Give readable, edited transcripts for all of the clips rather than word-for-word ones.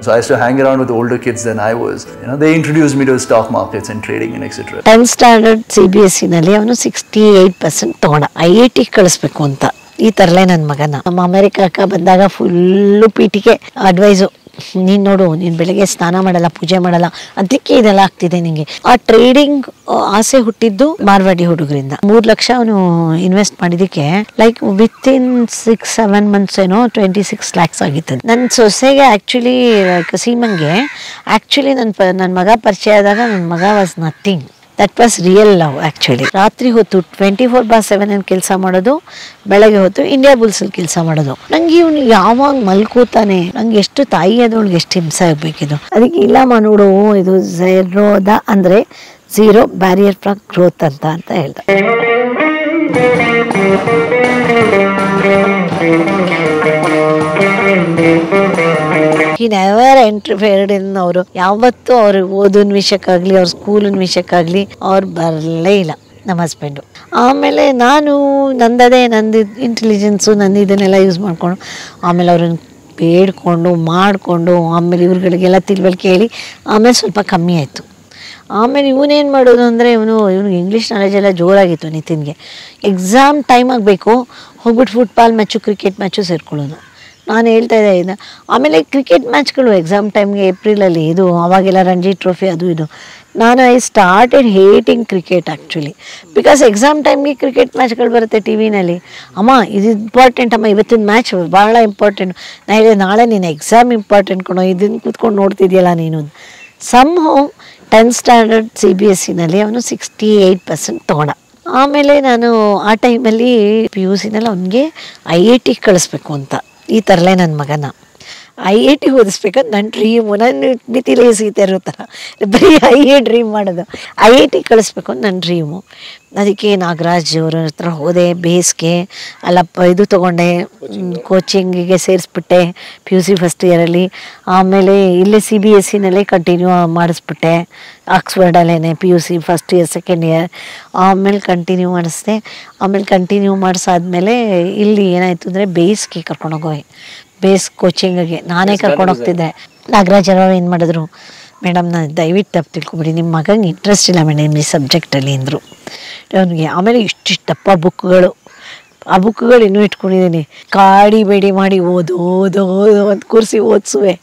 So I used to hang around with older kids than I was. They introduced me to stock markets and trading and etc. 10th standard CBSE ನಲ್ಲಿ ಅವನು 68% ತಗೊಂಡ. IIT ಕಳಿಸ್ಬೇಕು ಅಂತ. ಈ ತರಲೇ ನನ್ನ ಮಗನ ನಮ್ಮ ಅಮೆರಿಕಕ್ಕೆ ಬಂದಾಗ ಫುಲ್ಲು ಪೀಟಿಗೆ ಅಡ್ವೈಸು, ನೀನು ನೋಡು, ನೀನು ಬೆಳಗ್ಗೆ ಸ್ನಾನ ಮಾಡಲ್ಲ, ಪೂಜೆ ಮಾಡಲ್ಲ, ಅದಕ್ಕೆ ಇದೆಲ್ಲ ಆಗ್ತಿದೆ ನಿಂಗೆ. ಆ ಟ್ರೇಡಿಂಗ್ ಆಸೆ ಹುಟ್ಟಿದ್ದು ಮಾರ್ವಾಡಿ ಹುಡುಗರಿಂದ. 3 ಲಕ್ಷ ಅವನು ಇನ್ವೆಸ್ಟ್ ಮಾಡಿದಕ್ಕೆ ಲೈಕ್ ವಿತ್ ಇನ್ 6-7 months ಏನೋ 26 lakhs ಆಗಿತ್ತು. ನನ್ನ ಸೊಸೆಗೆ ಆ್ಯಕ್ಚುಲಿ ಸೀಮಂಗೆ ಆ್ಯಕ್ಚುಲಿ ನನ್ನ ಮಗ ಪರಿಚಯ ಆದಾಗ ನನ್ನ ಮಗ was nothing. That was real love actually. ರಾತ್ರಿ ಹೊತ್ತು 24/7 ಕೆಲಸ ಮಾಡೋದು, ಬೆಳಗ್ಗೆ ಹೊತ್ತು ಇಂಡಿಯಾ ಬುಲ್ಸಲ್ಲಿ ಕೆಲಸ ಮಾಡೋದು. ನಂಗೆ ಇವನು ಯಾವಾಗ ಮಲ್ಕೋತಾನೆ, ನಂಗೆ ಎಷ್ಟು ತಾಯಿ ಅದೊಳಗೆ ಎಷ್ಟು ಹಿಂಸೆ ಆಗಬೇಕಿದು. ಅದಕ್ಕೆ ಇಲ್ಲಮ್ಮ ನೋಡು, ಇದು ಝೆರೋದ ಅಂದರೆ ಝೀರೋ ಬ್ಯಾರಿಯರ್ ಫಾರ್ ಗ್ರೋತ್ ಅಂತ ಹೇಳ್ದೆ. He never interfered in ಅವರು ಯಾವತ್ತೂ ಅವ್ರ ಓದಿನ ವಿಷಯಕ್ಕಾಗಲಿ ಅವ್ರ ಸ್ಕೂಲಿನ ವಿಷಯಕ್ಕಾಗಲಿ ಅವ್ರು ಬರಲೇ ಇಲ್ಲ ನಮ್ಮ ಹಸ್ಬೆಂಡು. ಆಮೇಲೆ ನಾನು ನಂದು ಇಂಟೆಲಿಜೆನ್ಸು ಇದನ್ನೆಲ್ಲ ಯೂಸ್ ಮಾಡಿಕೊಂಡು ಆಮೇಲೆ ಅವ್ರನ್ನ ಬೇಡ್ಕೊಂಡು ಮಾಡಿಕೊಂಡು ಆಮೇಲೆ ಇವ್ರುಗಳಿಗೆಲ್ಲ ತಿಳುವಳಿಕೆ ಹೇಳಿ ಆಮೇಲೆ ಸ್ವಲ್ಪ ಕಮ್ಮಿ ಆಯಿತು. ಆಮೇಲೆ ಇವನೇನು ಮಾಡೋದು ಅಂದರೆ ಇವನಿಗೆ ಇಂಗ್ಲೀಷ್ ನಾಲೆಜ್ ಎಲ್ಲ ಜೋರಾಗಿತ್ತು. ನಿತಿನ್ಗೆ ಎಕ್ಸಾಮ್ ಟೈಮ್ ಆಗಬೇಕು, ಹೋಗ್ಬಿಟ್ಟು ಫುಟ್ಬಾಲ್ ಮ್ಯಾಚು ಕ್ರಿಕೆಟ್ ಮ್ಯಾಚು ಸೇರ್ಕೊಳ್ಳೋದು. ನಾನು ಹೇಳ್ತಾ ಇದ್ದೆ. ಆಮೇಲೆ ಕ್ರಿಕೆಟ್ ಮ್ಯಾಚ್ಗಳು ಎಕ್ಸಾಮ್ ಟೈಮ್ಗೆ ಏಪ್ರಿಲಲ್ಲಿ ಇದು ಅವಾಗೆಲ್ಲ ರಂಜಿ ಟ್ರೋಫಿ ಅದು ಇದು. I started hating cricket actually, because exam ಟೈಮ್ಗೆ ಕ್ರಿಕೆಟ್ ಮ್ಯಾಚ್ಗಳು ಬರುತ್ತೆ ಟಿ ವಿನಲ್ಲಿ. ಅಮ್ಮ ಇದು ಇಂಪಾರ್ಟೆಂಟ್ ಅಮ್ಮ, ಇವತ್ತಿನ ಮ್ಯಾಚ್ ಭಾಳ ಇಂಪಾರ್ಟೆಂಟ್. ನಾನು ಹೇಳಿದೆ ನಾಳೆ ನೀನು ಎಕ್ಸಾಮ್ ಇಂಪಾರ್ಟೆಂಟ್ ಕೊಡೋ, ಇದನ್ನು ಕೂತ್ಕೊಂಡು ನೋಡ್ತಿದ್ಯಲ್ಲ ನೀನು. ಸಮ್ಹೌ 10th ಸ್ಟ್ಯಾಂಡರ್ಡ್ CBSE ನಲ್ಲಿ ಅವನು 68% ತೊಗೊಂಡ. ಆಮೇಲೆ ನಾನು ಆ ಟೈಮಲ್ಲಿ PUC ನಲ್ಲಿ ಅವನಿಗೆ IIT ಕಳಿಸ್ಬೇಕು ಅಂತ. ಈ ಥರಲೇ ನನ್ನ ಮಗನ IIT ಓದಿಸ್ಬೇಕಂತ ನನ್ನ ಡ್ರೀಮು. ನನ್ನ ಮಿತಿಲೇ ಸೀತೆ ಇರೋ ಥರ ಬರೀ ಡ್ರೀಮ್ ಮಾಡೋದು. IIT ಕಳಿಸ್ಬೇಕು ಅಂತ ನನ್ನ ಡ್ರೀಮು. ಅದಕ್ಕೆ ನಾಗರಾಜ್ ಅವ್ರ ಹತ್ರ ಹೋದೆ, ಬೇಸ್ಗೆ ಅಲ್ಲಪ್ಪ ಇದು ತೊಗೊಂಡೆ, ಕೋಚಿಂಗಿಗೆ ಸೇರಿಸ್ಬಿಟ್ಟೆ PUC ಫಸ್ಟ್ ಇಯರಲ್ಲಿ. ಆಮೇಲೆ ಇಲ್ಲೇ CBSE ನಲ್ಲೇ ಕಂಟಿನ್ಯೂ ಮಾಡಿಸ್ಬಿಟ್ಟೆ, ಆಕ್ಸ್ಫರ್ಡಲ್ಲೇ PUC first year second year. ಆಮೇಲೆ ಕಂಟಿನ್ಯೂ ಮಾಡಿಸ್ದೆ. ಆಮೇಲೆ ಕಂಟಿನ್ಯೂ ಮಾಡಿಸಾದ್ಮೇಲೆ ಇಲ್ಲಿ ಏನಾಯಿತು ಅಂದರೆ ಬೇಸ್ಗೆ ಕರ್ಕೊಂಡೋಗೋಯ್, ಬೇಸ್ ಕೋಚಿಂಗಿಗೆ ನಾನೇ ಕರ್ಕೊಂಡೋಗ್ತಿದ್ದೆ. ನಾಗರಾಜ್ ಅವರು ಏನು ಮಾಡಿದ್ರು, ಮೇಡಮ್ ನಾನು ದಯವಿಟ್ಟು ತಪ್ಪು ತಿಳ್ಕೊಬಿಡಿ, ನಿಮ್ಮ ಮಗಂಗೆ ಇಂಟ್ರೆಸ್ಟ್ ಇಲ್ಲ ಮೇಡಮ್ ಈ ಸಬ್ಜೆಕ್ಟಲ್ಲಿ ಅಂದರು ಅವನಿಗೆ. ಆಮೇಲೆ ಇಷ್ಟಿಷ್ಟಪ್ಪ ಬುಕ್ಗಳು, ಆ ಬುಕ್ಗಳು ಇನ್ನೂ ಇಟ್ಕೊಂಡಿದ್ದೀನಿ. ಕಾಡಿ ಬೇಡಿ ಮಾಡಿ ಓದು ಒಂದು ಕೂರಿಸಿ ಓದಿಸುವೆ.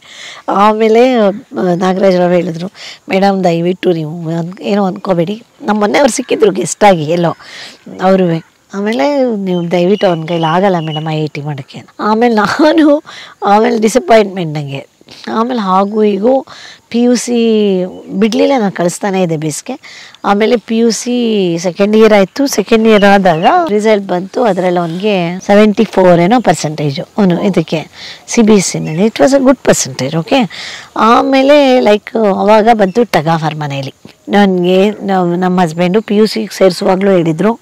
ಆಮೇಲೆ ನಾಗರಾಜರಾವ್ ಹೇಳಿದ್ರು, ಮೇಡಮ್ ದಯವಿಟ್ಟು ನೀವು ಏನೋ ಅಂದ್ಕೋಬೇಡಿ, ನಮ್ಮ ಮೊನ್ನೆ ಸಿಕ್ಕಿದ್ರು ಗೆಸ್ಟಾಗಿ ಎಲ್ಲೋ ಅವರು. ಆಮೇಲೆ ನೀವು ದಯವಿಟ್ಟು ಅವ್ನ ಕೈಲಿ ಆಗಲ್ಲ ಮೇಡಮ್ IIT ಮಾಡೋಕ್ಕೆ. ಆಮೇಲೆ ಡಿಸಪಾಯಿಂಟ್ಮೆಂಟ್ ನನಗೆ. ಆಮೇಲೆ ಹಾಗೂ ಹೀಗೂ PUC ಬಿಡಲಿಲ್ಲ, ನಾನು ಕಳಿಸ್ತಾನೆ ಇದೆ ಬೇಸ್ಗೆ. ಆಮೇಲೆ PUC ಸೆಕೆಂಡ್ ಇಯರ್ ಆಯಿತು. ಸೆಕೆಂಡ್ ಇಯರ್ ಆದಾಗ ರಿಸಲ್ಟ್ ಬಂತು, ಅದರಲ್ಲಿ ಅವನಿಗೆ 74 ಏನೋ ಪರ್ಸೆಂಟೇಜು ಅವನು ಇದಕ್ಕೆ CBSE ನಲ್ಲಿ. It was a good percentage. Okay. ಆಮೇಲೆ ಲೈಕ್ ಅವಾಗ ಬಂತು ಟಗಾಫರ್ ಮನೇಲಿ. ನನಗೆ ನಮ್ಮ ಹಸ್ಬೆಂಡು PUC ಸೇರಿಸುವಾಗಲೂ ಹೇಳಿದರು,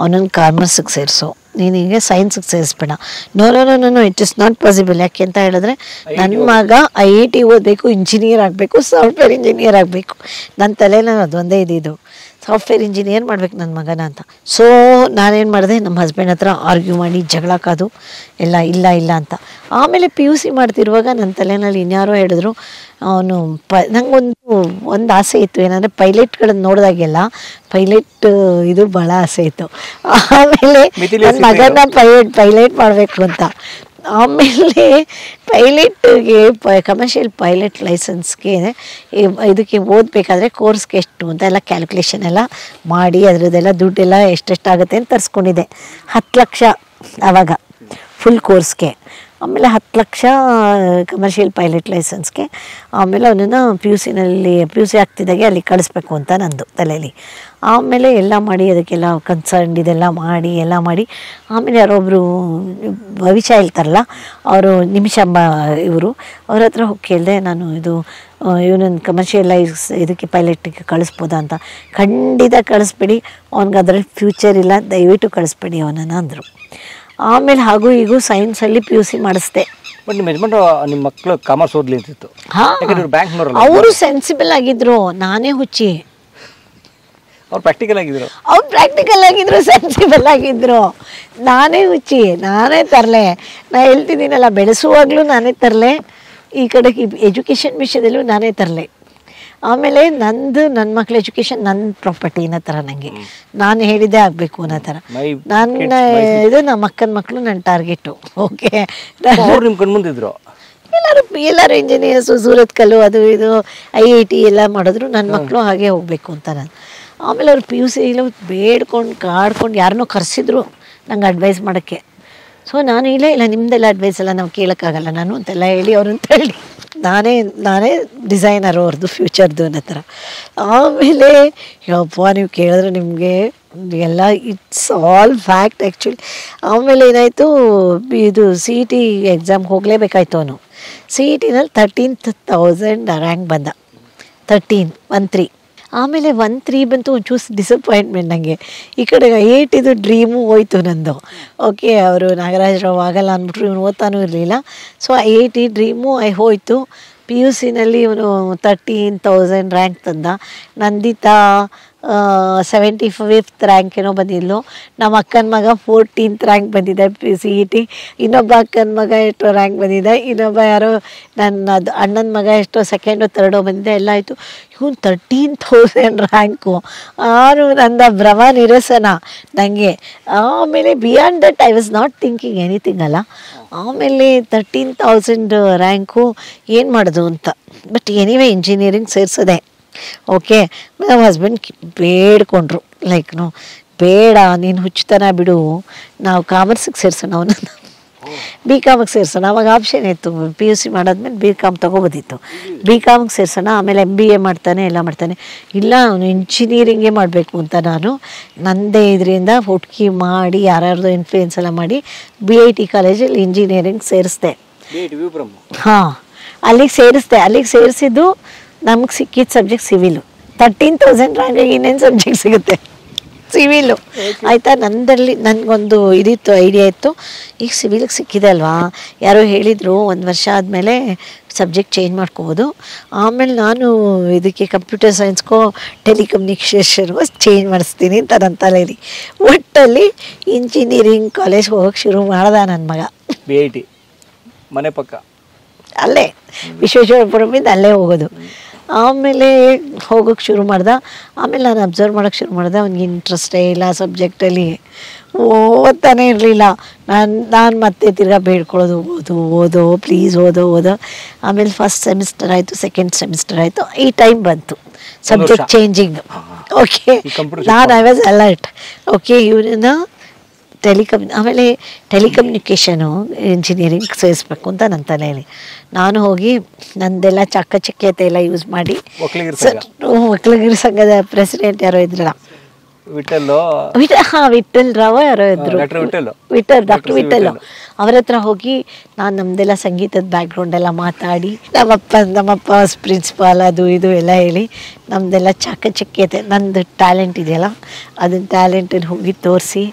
ಅವನನ್ನು ಕಾಮರ್ಸಿಗೆ ಸೇರಿಸು, ನೀನು ಹೀಗೆ ಸೈನ್ಸಿಗೆ ಸೇರಿಸ್ಬೇಡ. No it is not possible. ಯಾಕೆ ಅಂತ ಹೇಳಿದ್ರೆ ನನ್ನ ಮಗ IIT ಓದಬೇಕು, ಇಂಜಿನಿಯರ್ ಆಗಬೇಕು, ಸಾಫ್ಟ್ವೇರ್ ಇಂಜಿನಿಯರ್ ಆಗಬೇಕು. ನನ್ನ ತಲೆಯಲ್ಲಿ ಅದೊಂದೇ ಇದ್ದಿದ್ದು, ಸಾಫ್ಟ್ವೇರ್ ಇಂಜಿನಿಯರ್ ಮಾಡ್ಬೇಕು ನನ್ನ ಮಗನ ಅಂತ. ಸೊ ನಾನೇನು ಮಾಡಿದೆ, ನಮ್ಮ ಹಸ್ಬೆಂಡ್ ಹತ್ರ ಆರ್ಗ್ಯೂ ಮಾಡಿ ಜಗಳ ಕಾದು ಎಲ್ಲ ಇಲ್ಲ ಅಂತ. ಆಮೇಲೆ PUC ಮಾಡ್ತಿರುವಾಗ ನನ್ನ ತಲೆಯಲ್ಲಿ ಇನ್ಯಾರೋ ಹೇಳಿದ್ರು, ಅವನು ನಂಗೊಂದು ಆಸೆ ಇತ್ತು, ಏನಂದರೆ ಪೈಲಟ್ಗಳನ್ನು ನೋಡಿದಾಗೆಲ್ಲ ಪೈಲಟ್ ಇದು ಭಾಳ ಆಸೆ ಇತ್ತು. ಆಮೇಲೆ ನನ್ನ ಮಗನ ಪೈಲಟ್ ಮಾಡಬೇಕು ಅಂತ. ಆಮೇಲೆ ಪೈಲಟ್ಗೆ ಕಮರ್ಷಿಯಲ್ ಪೈಲಟ್ ಲೈಸೆನ್ಸ್ಗೆ ಇದಕ್ಕೆ ಓದಬೇಕಾದ್ರೆ ಕೋರ್ಸ್ಗೆ ಎಷ್ಟು ಅಂತ ಎಲ್ಲ ಕ್ಯಾಲ್ಕುಲೇಷನ್ ಎಲ್ಲ ಮಾಡಿ ಅದರದ್ದೆಲ್ಲ ದುಡ್ಡೆಲ್ಲ ಎಷ್ಟೆಷ್ಟಾಗುತ್ತೆ ಅಂತ ತರಿಸ್ಕೊಂಡಿದ್ದೆ. 10 ಲಕ್ಷ ಆವಾಗ ಫುಲ್ ಕೋರ್ಸ್ಗೆ. ಆಮೇಲೆ 10 ಲಕ್ಷ ಕಮರ್ಷಿಯಲ್ ಪೈಲಟ್ ಲೈಸೆನ್ಸ್ಗೆ. ಆಮೇಲೆ ಅವನನ್ನು PUC ಆಗ್ತಿದ್ದಾಗೆ ಅಲ್ಲಿ ಕಳಿಸ್ಬೇಕು ಅಂತ ನಂದು ತಲೆಯಲ್ಲಿ. ಆಮೇಲೆ ಎಲ್ಲ ಮಾಡಿ ಅದಕ್ಕೆಲ್ಲ ಕನ್ಸರ್ನ್ ಇದೆಲ್ಲ ಮಾಡಿ ಆಮೇಲೆ ಯಾರೊಬ್ಬರು ಭವಿಷ್ಯ ಹೇಳ್ತಾರಲ್ಲ ಅವರು, ನಿಮಿಷಂಬ ಇವರು, ಅವ್ರ ಹತ್ರ ಹೋಗಿ ಕೇಳಿದೆ ನಾನು, ಇವನನ್ನು ಕಮರ್ಷಿಯಲೈಸ್ ಇದಕ್ಕೆ ಪೈಲಟ್ಗೆ ಕಳಿಸ್ಬೋದಾ ಅಂತ. ಖಂಡಿತ ಕಳಿಸ್ಬೇಡಿ, ಅವ್ನಿಗೆ ಅದರಲ್ಲಿ ಫ್ಯೂಚರ್ ಇಲ್ಲ, ದಯವಿಟ್ಟು ಕಳಿಸ್ಬೇಡಿ ಅವನನ್ನು ಅಂದರು. ಆಮೇಲೆ ಹಾಗೂ ಹೀಗೂ ಸೈನ್ಸಲ್ಲಿ PUC ಮಾಡಿಸ್ದೆ. ಬಟ್ ನಿಮ್ಮ ಯಜಮಾನ್ರು ನಿಮ್ಮ ಮಕ್ಕಳು ಕಾಮರ್ಸ್ ಓದ್ಲಿ ಅಂತಿತ್ತು. ಅವರು ಸೆನ್ಸಿಬಲ್ ಆಗಿದ್ರು, ನಾನೇ ಹುಚ್ಚಿ. ಅವ್ರು ಪ್ರಾಕ್ಟಿಕಲ್ ಆಗಿದ್ರು, ಸೆನ್ಸಿಬಲ್ ಆಗಿದ್ರು, ನಾನೇ ಹುಚ್ಚಿ, ನಾನೇ ತರಲೆ. ನಾ ಹೇಳ್ತಿದ್ದೀನಲ್ಲ, ಬೆಳೆಸುವಾಗಲೂ ನಾನೇ ತರಲೆ, ಈ ಕಡೆ ಎಜುಕೇಷನ್ ವಿಷಯದಲ್ಲೂ ನಾನೇ ತರಲೆ. ಆಮೇಲೆ ನನ್ನ ಮಕ್ಳ ಎಜುಕೇಷನ್ ನನ್ನ ಪ್ರಾಪರ್ಟಿ ಅನ್ನೋ ಥರ ನನಗೆ ನಾನು ಹೇಳಿದ್ದೇ ಆಗಬೇಕು ಅನ್ನೋ ಥರ ನನ್ನ ಇದು ನಮ್ಮ ಅಕ್ಕನ ಮಕ್ಕಳು ನನ್ನ ಟಾರ್ಗೆಟು. ಓಕೆ, ನಿಮ್ಮ ಕಣ್ಮುಂದಿದ್ರು ಎಲ್ಲರೂ ಇಂಜಿನಿಯರ್ಸು, ಸೂರತ್ ಕಲ್ಲು ಅದು ಇದು IIT ಎಲ್ಲ ಮಾಡಿದ್ರು. ನನ್ನ ಮಕ್ಕಳು ಹಾಗೆ ಹೋಗಬೇಕು ಅಂತ ನಾನು. ಆಮೇಲೆ ಅವ್ರು PUC ಬೇಡ್ಕೊಂಡು ಕಾಡ್ಕೊಂಡು ಯಾರನ್ನೋ ಕರೆಸಿದ್ರು ನಂಗೆ ಅಡ್ವೈಸ್ ಮಾಡೋಕ್ಕೆ. ಸೊ ನಾನು ಇಲ್ಲ ನಿಮ್ಮದೆಲ್ಲ ಅಡ್ವೈಸ್ ಎಲ್ಲ ನಾವು ಕೇಳೋಕ್ಕಾಗಲ್ಲ ನಾನು ಅಂತೆಲ್ಲ ಹೇಳಿ ಅವ್ರಂತ ಹೇಳಿ ನಾನೇ ಡಿಸೈನರು ಅವ್ರದ್ದು ಫ್ಯೂಚರ್ದು ಅನ್ನೋ ಥರ. ಆಮೇಲೆ ಯಪ್ಪ ನೀವು ಕೇಳಿದ್ರೆ ನಿಮಗೆ ಎಲ್ಲ ಇಟ್ಸ್ ಆಲ್ ಫ್ಯಾಕ್ಟ್ ಆ್ಯಕ್ಚುಲಿ. ಆಮೇಲೆ ಏನಾಯಿತು, ಇದು CET ಎಕ್ಸಾಮ್ಗೆ ಹೋಗಲೇಬೇಕಾಯ್ತು. ಅವನು CETನಲ್ಲಿ 13,000 ರ್ಯಾಂಕ್ ಬಂದ, 13 ಆಮೇಲೆ 1-3 ಬಂತು. ಒಂಚೂರು ಡಿಸಪಾಯಿಂಟ್ಮೆಂಟ್ ನನಗೆ. ಈ ಕಡೆ IIT ಡ್ರೀಮು ಹೋಯ್ತು ನಂದು. ಓಕೆ, ಅವರು ನಾಗರಾಜರಾವ್ ಆಗಲ್ಲ ಅಂದ್ಬಿಟ್ರು, ಇವನು ಓದ್ತಾನೂ ಇರಲಿಲ್ಲ. ಸೊ IIT ಡ್ರೀಮು ಹೋಯ್ತು. PUCನಲ್ಲಿ ಇವನು 13,000 ರ್ಯಾಂಕ್ ತಂದ. ನಂದಿತಾ 75th ರ್ಯಾಂಕ್ ಏನೋ ಬಂದಿದ್ಲು. ನಮ್ಮ ಅಕ್ಕನ ಮಗ 14th ರ್ಯಾಂಕ್ ಬಂದಿದೆ CET. ಇನ್ನೊಬ್ಬ ಅಕ್ಕನ ಮಗ ಎಷ್ಟೋ ರ್ಯಾಂಕ್ ಬಂದಿದೆ. ಇನ್ನೊಬ್ಬ ಯಾರೋ ನನ್ನ ಅಣ್ಣನ ಮಗ ಎಷ್ಟೋ 2nd or 3rd ಬಂದಿದೆ. ಎಲ್ಲ ಆಯಿತು. ಇವನು 13,000 ರ್ಯಾಂಕು. ನನ್ನ ಭ್ರಮ ನಿರಸನ ನನಗೆ. ಆಮೇಲೆ beyond that I was not thinking anything ಅಲ್ಲ. ಆಮೇಲೆ 13,000 ರ್ಯಾಂಕು ಏನು ಮಾಡೋದು ಅಂತ. ಬಟ್ ಎನಿವೇ ಇಂಜಿನಿಯರಿಂಗ್ ಸೇರಿಸೋದೆ. ಓಕೆ, ನಮ್ಮ ಹಸ್ಬೆಂಡ್ ಬೇಡ್ಕೊಂಡ್ರು, ಬೇಡ ನೀನು ಹುಚ್ಚುತನ ಬಿಡು, ನಾವು ಕಾಮರ್ಸಿಗೆ ಸೇರಿಸೋಣ ಅವನನ್ನು, BComಗೆ ಸೇರಿಸೋಣ. ಅವಾಗ ಆಪ್ಷನ್ ಇತ್ತು, PUC ಮಾಡಾದ್ಮೇಲೆ BCom ತೊಗೋಬೋದಿತ್ತು. BComಗೆ ಸೇರಿಸೋಣ, ಆಮೇಲೆ MBA ಮಾಡ್ತಾನೆ ಎಲ್ಲ ಮಾಡ್ತಾನೆ. ಇಲ್ಲ ಅವನು ಇಂಜಿನಿಯರಿಂಗೇ ಮಾಡಬೇಕು ಅಂತ ನಾನು ನನ್ನದೇ ಇದರಿಂದ ಹುಡುಕಿ ಮಾಡಿ ಯಾರ್ಯಾರ್ದು ಇನ್ಫ್ಲೂಯೆನ್ಸ್ ಎಲ್ಲ ಮಾಡಿ BIT ಕಾಲೇಜಲ್ಲಿ ಇಂಜಿನಿಯರಿಂಗ್ ಸೇರಿಸ್ದೆ. ಹಾಂ, ಅಲ್ಲಿಗೆ ಸೇರಿಸಿದ್ದು ನಮಗೆ ಸಿಕ್ಕಿದ ಸಬ್ಜೆಕ್ಟ್ ಸಿವಿಲು. 13,000 ರ್ಯಾಂಕಿಗೆ ಇನ್ನೇನು ಸಬ್ಜೆಕ್ಟ್ ಸಿಗುತ್ತೆ, ಸಿವಿಲು ಆಯಿತಾ. ನನಗೊಂದು ಇದಿತ್ತು, ಐಡಿಯಾ ಇತ್ತು, ಈಗ ಸಿವಿಲಿಗೆ ಸಿಕ್ಕಿದೆ ಅಲ್ವಾ, ಯಾರೋ ಹೇಳಿದರು 1 ವರ್ಷ ಆದಮೇಲೆ ಸಬ್ಜೆಕ್ಟ್ ಚೇಂಜ್ ಮಾಡ್ಕೋಬೋದು. ಆಮೇಲೆ ನಾನು ಇದಕ್ಕೆ ಕಂಪ್ಯೂಟರ್ ಸೈನ್ಸ್ಗೋ ಟೆಲಿಕಮ್ಯುನಿಕೇಷನ್ಗೋ ಚೇಂಜ್ ಮಾಡಿಸ್ತೀನಿ ಅಂತ ನನ್ನ ತಲೆಯಲ್ಲಿ. ಒಟ್ಟಲ್ಲಿ ಇಂಜಿನಿಯರಿಂಗ್ ಕಾಲೇಜ್ಗೆ ಹೋಗೋಕ್ಕೆ ಶುರು ಮಾಡ್ದ ನನ್ನ ಮಗ. BIT ಮನೆ ಪಕ್ಕ ಅಲ್ಲೇ ವಿಶ್ವೇಶ್ವರಪುರಮಿಂದ ಅಲ್ಲೇ ಹೋಗೋದು. ಆಮೇಲೆ ಹೋಗೋಕ್ಕೆ ಶುರು ಮಾಡ್ದ. ಆಮೇಲೆ ನಾನು ಅಬ್ಸರ್ವ್ ಮಾಡೋಕ್ಕೆ ಶುರು ಮಾಡಿದೆ, ಅವ್ನಿಗೆ ಇಂಟ್ರೆಸ್ಟೇ ಇಲ್ಲ ಸಬ್ಜೆಕ್ಟಲ್ಲಿ, ಓದ್ತಾನೆ ಇರಲಿಲ್ಲ. ನಾನು ಮತ್ತೆ ತಿರ್ಗಾ ಬೇಡ್ಕೊಳ್ಳೋದು, ಓದೋ ಪ್ಲೀಸ್ ಓದೋ. ಆಮೇಲೆ ಫಸ್ಟ್ ಸೆಮಿಸ್ಟರ್ ಆಯಿತು, ಸೆಕೆಂಡ್ ಸೆಮಿಸ್ಟರ್ ಆಯಿತು, ಈ ಟೈಮ್ ಬಂತು ಸಬ್ಜೆಕ್ಟ್ ಚೇಂಜಿಂಗ್. ಓಕೆ, ನಾನು ಐ ವಾಸ್ ಅಲರ್ಟ್. ಓಕೆ, ಇವರನ್ನ ಆಮೇಲೆ ಟೆಲಿಕಮ್ಯುನಿಕೇಷನು ಇಂಜಿನಿಯರಿಂಗ್ ಸೇರಿಸ್ಬೇಕು ಅಂತ ನನ್ನ ತಲೆಯಲ್ಲಿ. ನಾನು ಹೋಗಿ ನಂದೆಲ್ಲ ಚಾಕಚಕ್ಯತೆ ಎಲ್ಲ ಯೂಸ್ ಮಾಡಿ ಒಕ್ಕಲಿಗರ ಸಂಘದ ಪ್ರೆಸಿಡೆಂಟ್ ಯಾರೋ ಇದ್ರಲ್ಲ, ವಿಠಲ್ ರಾವ್ ಯಾರೋ ಇದ್ರು, ಡಾಕ್ಟರ್ ವಿಠಲ್, ಅವ್ರ ಹತ್ರ ಹೋಗಿ ನಾನು ನಮ್ದೆಲ್ಲ ಸಂಗೀತದ ಬ್ಯಾಕ್ಗ್ರೌಂಡ್ ಎಲ್ಲ ಮಾತಾಡಿ, ನಮ್ಮಪ್ಪ ಪ್ರಿನ್ಸಿಪಾಲ್ ಅದು ಇದು ಎಲ್ಲ ಹೇಳಿ ನಮ್ದೆಲ್ಲ ಚಾಕಚಕ್ಯತೆ, ನಂದು ಟ್ಯಾಲೆಂಟ್ ಇದೆಯಲ್ಲ ಅದನ್ನ ಟ್ಯಾಲೆಂಟನ್ನು ಹೋಗಿ ತೋರಿಸಿ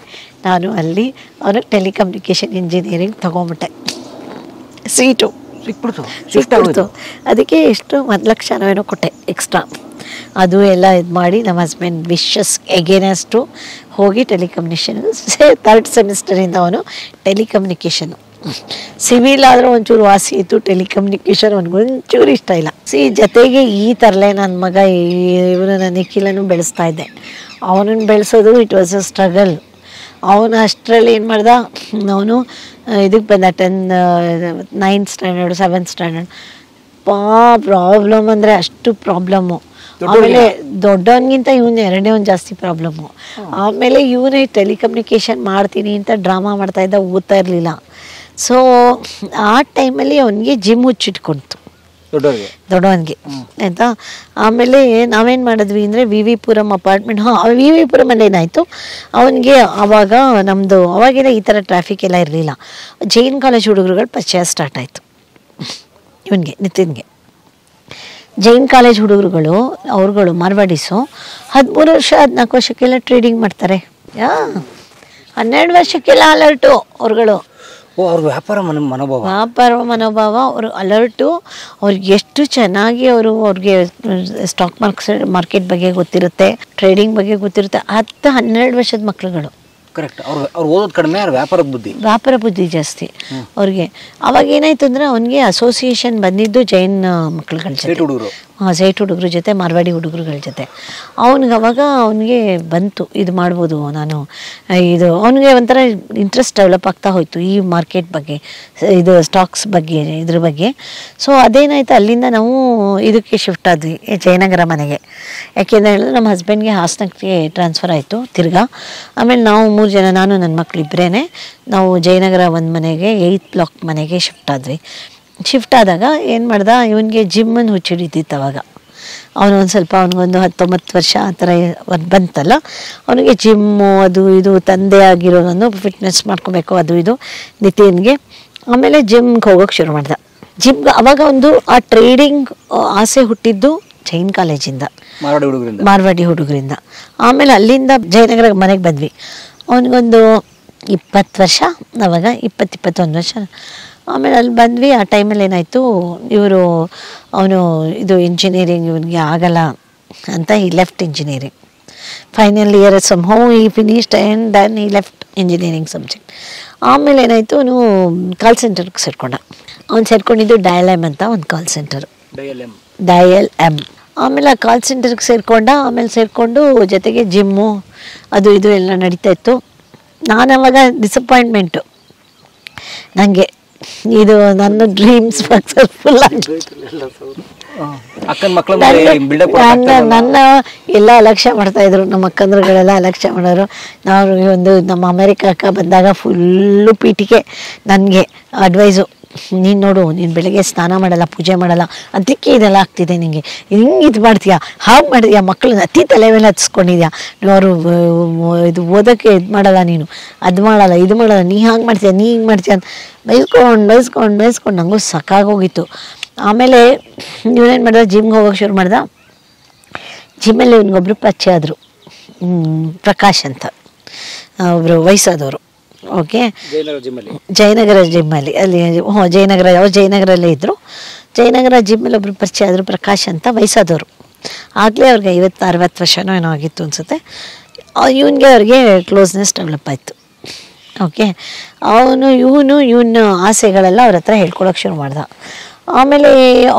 ನಾನು ಅಲ್ಲಿ ಅವನಿಗೆ ಟೆಲಿಕಮ್ಯುನಿಕೇಷನ್ ಇಂಜಿನಿಯರಿಂಗ್ ತೊಗೊಂಬಿಟ್ಟೆ. ಸೀಟು ಸಿಕ್ಬಿಡ್ತು. ಅದಕ್ಕೆ ಎಷ್ಟು 1 ಲಕ್ಷ ಏನೋ ಕೊಟ್ಟೆ ಎಕ್ಸ್ಟ್ರಾ. ಅದು ಎಲ್ಲ ಇದು ಮಾಡಿ ನಮ್ಮ ಹಸ್ಬೆಂಡ್ ವಿಶಸ್ ಎಗೇನೆಸ್ಟು ಹೋಗಿ ಟೆಲಿಕಮ್ಯುನಿಕೇಷನ್ 3rd ಸೆಮಿಸ್ಟರಿಂದ ಅವನು ಟೆಲಿಕಮ್ಯುನಿಕೇಷನು. ಸಿವಿಲ್ ಆದರೆ ಒಂಚೂರು ವಾಸಿ ಇತ್ತು, ಟೆಲಿಕಮ್ಯುನಿಕೇಷನ್ ಒಂಚೂರು ಇಷ್ಟ ಇಲ್ಲ. ಜೊತೆಗೆ ಈ ಥರಲೇ ನನ್ನ ಮಗ ಇವನು ನನ್ನ ನಿಖಿಲನ್ನು ಬೆಳೆಸ್ತಾ ಇದ್ದೆ. ಅವನನ್ನು ಬೆಳೆಸೋದು ಇಟ್ ವಾಸ್ ಅ ಸ್ಟ್ರಗಲ್. ಅವನು ಅಷ್ಟರಲ್ಲಿ ಏನು ಮಾಡ್ದ, ಅವನು ಇದಕ್ಕೆ ಬಂದ 9th standard 7th standard. Problem ಅಂದರೆ ಅಷ್ಟು ಪ್ರಾಬ್ಲಮ್ಮು. ಆಮೇಲೆ ದೊಡ್ಡವನಿಗಿಂತ ಇವನು ಎರಡನೇ ಒಂದು ಜಾಸ್ತಿ ಪ್ರಾಬ್ಲಮ್ಮು. ಆಮೇಲೆ ಇವನೇ ಟೆಲಿಕಮ್ಯುನಿಕೇಷನ್ ಮಾಡ್ತೀನಿ ಅಂತ ಡ್ರಾಮಾ ಮಾಡ್ತಾಯಿದ್ದ, ಓದ್ತಾ ಇರಲಿಲ್ಲ. ಸೊ ಆ ಟೈಮಲ್ಲಿ ಅವನಿಗೆ ಜಿಮ್ ಹುಚ್ಚಿಟ್ಕೊಳ್ತು ದೊಡ್ಡವನಿಗೆ ಆಯಿತಾ. ಆಮೇಲೆ ನಾವೇನು ಮಾಡಿದ್ವಿ ಅಂದರೆ V V Puram apartment, V V ಪುರಮಲ್ಲಿ ಏನಾಯಿತು ಅವನಿಗೆ ಆವಾಗ ನಮ್ಮದು ಅವಾಗೆಲ್ಲ ಈ ಥರ ಟ್ರಾಫಿಕ್ ಎಲ್ಲ ಇರಲಿಲ್ಲ. ಜೈನ್ ಕಾಲೇಜ್ ಹುಡುಗರುಗಳು ಪರಿಚಯ ಸ್ಟಾರ್ಟ್ ಆಯಿತು ಇವನಿಗೆ, ನಿತಿನ್ಗೆ. ಜೈನ್ ಕಾಲೇಜ್ ಹುಡುಗರುಗಳು ಅವ್ರುಗಳು ಮಾರ್ವಾಡೀಸು 13 ವರ್ಷ 14 ವರ್ಷಕ್ಕೆಲ್ಲ ಟ್ರೇಡಿಂಗ್ ಮಾಡ್ತಾರೆ. 12 ವರ್ಷಕ್ಕೆಲ್ಲ ಅಲರ್ಟು ಅವ್ರುಗಳು. ಅವ್ರ ವ್ಯಾಪಾರ ಮನೋಭಾವ, ಅವರು ಅಲರ್ಟು. ಅವ್ರಿಗೆ ಎಷ್ಟು ಚೆನ್ನಾಗಿ ಅವ್ರಿಗೆ ಸ್ಟಾಕ್ ಮಾರ್ಕೆಟ್ ಬಗ್ಗೆ ಗೊತ್ತಿರುತ್ತೆ, ಟ್ರೇಡಿಂಗ್ ಬಗ್ಗೆ ಗೊತ್ತಿರುತ್ತೆ. 10-12 ವರ್ಷದ ಮಕ್ಳುಗಳು ಕರೆಕ್ಟ್. ಅವ್ರು ಓದೋದು ಕಡಿಮೆ, ಅವ್ರ ವ್ಯಾಪಾರ ಬುದ್ಧಿ ಜಾಸ್ತಿ ಅವ್ರಿಗೆ. ಅವಾಗ ಏನಾಯ್ತು ಅಂದರೆ ಅವನಿಗೆ ಅಸೋಸಿಯೇಷನ್ ಬಂದಿದ್ದು ಜೈನ್ ಮಕ್ಳುಗಳ ಜೊತೆ, ಸೇಟ್ ಹುಡುಗರ ಜೊತೆ, ಮಾರ್ವಾಡಿ ಹುಡುಗರುಗಳ ಜೊತೆ. ಅವಾಗ ಅವನಿಗೆ ಬಂತು ಇದು ಮಾಡ್ಬೋದು ನಾನು, ಇದು ಅವನಿಗೆ ಒಂಥರ ಇಂಟ್ರೆಸ್ಟ್ ಡೆವಲಪ್ ಆಗ್ತಾ ಹೋಯಿತು ಈ ಮಾರ್ಕೆಟ್ ಬಗ್ಗೆ, ಇದು ಸ್ಟಾಕ್ಸ್ ಬಗ್ಗೆ, ಇದ್ರ ಬಗ್ಗೆ. ಸೊ ಅದೇನಾಯ್ತು, ಅಲ್ಲಿಂದ ನಾವು ಇದಕ್ಕೆ ಶಿಫ್ಟ್ ಆದ್ವಿ, ಜಯನಗರ ಮನೆಗೆ. ಯಾಕೆಂತ ಹೇಳಿದ್ರೆ ನಮ್ಮ ಹಸ್ಬೆಂಡ್ಗೆ ಹಾಸನಕ್ಕೆ ಟ್ರಾನ್ಸ್ಫರ್ ಆಯಿತು ತಿರ್ಗಾ. ಆಮೇಲೆ ನಾವು 3 ಜನ, ನಾನು ನನ್ನ ಮಕ್ಳು ಇಬ್ಬರೇ, ನಾವು ಜಯನಗರ ಒಂದು ಮನೆಗೆ 8th ಬ್ಲಾಕ್ ಮನೆಗೆ ಶಿಫ್ಟ್ ಆದ್ವಿ. ಶಿಫ್ಟ್ ಆದಾಗ ಏನು ಮಾಡ್ದ, ಇವನಿಗೆ ಜಿಮ್ಮನ್ನು ಹುಚ್ಚಿಡಿತಿತ್ತು ಅವಾಗ. ಅವನೊಂದು ಸ್ವಲ್ಪ ಅವನಿಗೊಂದು 19 ವರ್ಷ ಆ ಥರ ಬಂತಲ್ಲ, ಅವನಿಗೆ ಜಿಮ್ಮು ಅದು ಇದು ತಂದೆ ಆಗಿರೋದನ್ನು ಫಿಟ್ನೆಸ್ ಮಾಡ್ಕೋಬೇಕು ಅದು ಇದು ನಿತಿನ್ಗೆ. ಆಮೇಲೆ ಜಿಮ್ಗೆ ಹೋಗೋಕ್ಕೆ ಶುರು ಮಾಡ್ದ. ಜಿಮ್ಗೆ ಅವಾಗ ಒಂದು ಆ ಟ್ರೇಡಿಂಗ್ ಆಸೆ ಹುಟ್ಟಿದ್ದು ಜೈನ್ ಕಾಲೇಜಿಂದ, ಮಾರ್ವಾಡಿ ಹುಡುಗರಿಂದ. ಆಮೇಲೆ ಅಲ್ಲಿಂದ ಜಯನಗರ ಮನೆಗೆ ಬಂದ್ವಿ. ಅವನಿಗೊಂದು 20 ವರ್ಷ, ಅವಾಗ 20-21 ವರ್ಷ. ಆಮೇಲೆ ಅಲ್ಲಿ ಬಂದ್ವಿ. ಆ ಟೈಮಲ್ಲಿ ಏನಾಯಿತು, ಅವನು ಇದು ಇಂಜಿನಿಯರಿಂಗ್ ಇವನಿಗೆ ಆಗಲ್ಲ ಅಂತ ಈ left engineering. Final year somehow ಈ ಫಿನಿಶ್ಡ್ ಆ್ಯಂಡ್ ದೆನ್ ಈ ಲೆಫ್ಟ್ ಇಂಜಿನಿಯರಿಂಗ್ ಸಬ್ಜೆಕ್ಟ್. ಆಮೇಲೆ ಏನಾಯಿತು, ಅವನು ಕಾಲ್ ಸೆಂಟರ್ಗೆ ಸೇರ್ಕೊಂಡ. ಅವ್ನು ಸೇರ್ಕೊಂಡಿದ್ದು ಡಯಲ್-ಎಮ್ ಅಂತ ಒಂದು ಕಾಲ್ ಸೆಂಟರು, ಡಯಲ್-ಎಮ್. ಆಮೇಲೆ ಆ ಕಾಲ್ ಸೆಂಟರ್ಗೆ ಸೇರಿಕೊಂಡ. ಆಮೇಲೆ ಸೇರಿಕೊಂಡು ಜೊತೆಗೆ ಜಿಮ್ಮು ಅದು ಇದು ಎಲ್ಲ ನಡೀತಾ ಇತ್ತು. ನಾನು ಅವಾಗ ಡಿಸಪಾಯಿಂಟ್ಮೆಂಟು, ನನಗೆ ಇದು ನನ್ನ ಡ್ರೀಮ್ಸ್ ಸಕ್ಸಸ್ಫುಲ್ ಆಗಿ ನನ್ನ ಎಲ್ಲ ಅಲಕ್ಷ್ಯ ಮಾಡ್ತಾಯಿದ್ರು. ನಮ್ಮ ಅಕ್ಕಂದ್ರುಗಳೆಲ್ಲ ಅಲಕ್ಷ್ಯ ಮಾಡೋರು. ನಾವು ನಮ್ಮ ಅಮೇರಿಕ ಅಕ್ಕ ಬಂದಾಗ ಫುಲ್ಲು ಪೀಟಿಗೆ ನನಗೆ ಅಡ್ವೈಸು, ನೀನು ನೋಡು, ನೀನು ಬೆಳಗ್ಗೆ ಸ್ನಾನ ಮಾಡಲ್ಲ, ಪೂಜೆ ಮಾಡಲ್ಲ, ಅದಕ್ಕೆ ಇದೆಲ್ಲ ಆಗ್ತಿದೆ ನಿನಗೆ, ಹಿಂಗೆ ಇದು ಮಾಡ್ತೀಯಾ, ಹಾಗೆ ಮಾಡಿದ್ಯಾ, ಮಕ್ಕಳನ್ನ ಅತಿ ತಲೆ ಮೇಲೆ ಹತ್ಸ್ಕೊಂಡಿದ್ಯಾ, ಅವರು ಇದು ಓದೋಕ್ಕೆ ಇದು ಮಾಡಲ್ಲ, ನೀನು ಅದು ಮಾಡಲ್ಲ, ಇದು ಮಾಡಲ್ಲ, ನೀ ಹಾಗೆ ಮಾಡ್ತೀಯ, ನೀ ಹಿಂಗೆ ಮಾಡ್ತೀಯ ಅಂತ ಬೈಸ್ಕೊಂಡು ನನಗೂ ಸಾಕಾಗೋಗಿತ್ತು. ಆಮೇಲೆ ಇವನೇನು ಮಾಡ್ದ, ಜಿಮ್ಗೆ ಹೋಗೋಕೆ ಶುರು ಮಾಡ್ದ. ಜಿಮ್ಮಲ್ಲಿ ಇವನಿಗೊಬ್ರು ಪರಿಚಯ ಆದರು, ಪ್ರಕಾಶ್ ಅಂತ, ಒಬ್ಬರು ವಯಸ್ಸಾದವರು. ಓಕೆ, ಜಯನಗರ ಜಿಮ್ಮಲ್ಲಿ, ಅಲ್ಲಿ ಜಯನಗರಲ್ಲೇ ಇದ್ದರು. ಜಯನಗರ ಜಿಮ್ಮಲ್ಲಿ ಒಬ್ಬರು ಪರಿಚಯ ಆದರು, ಪ್ರಕಾಶ್ ಅಂತ, ವಯಸ್ಸಾದವರು. ಆಗಲೇ ಅವ್ರಿಗೆ 50-60 ವರ್ಷನೋ ಏನೋ ಆಗಿತ್ತು ಅನಿಸುತ್ತೆ. ಅವ್ರಿಗೆ ಕ್ಲೋಸ್ನೆಸ್ ಡೆವಲಪ್ ಆಯಿತು. ಓಕೆ, ಇವನ ಆಸೆಗಳೆಲ್ಲ ಅವ್ರ ಹತ್ರ ಹೇಳ್ಕೊಳಕ್ಕೆ ಶುರು ಮಾಡ್ದ. ಆಮೇಲೆ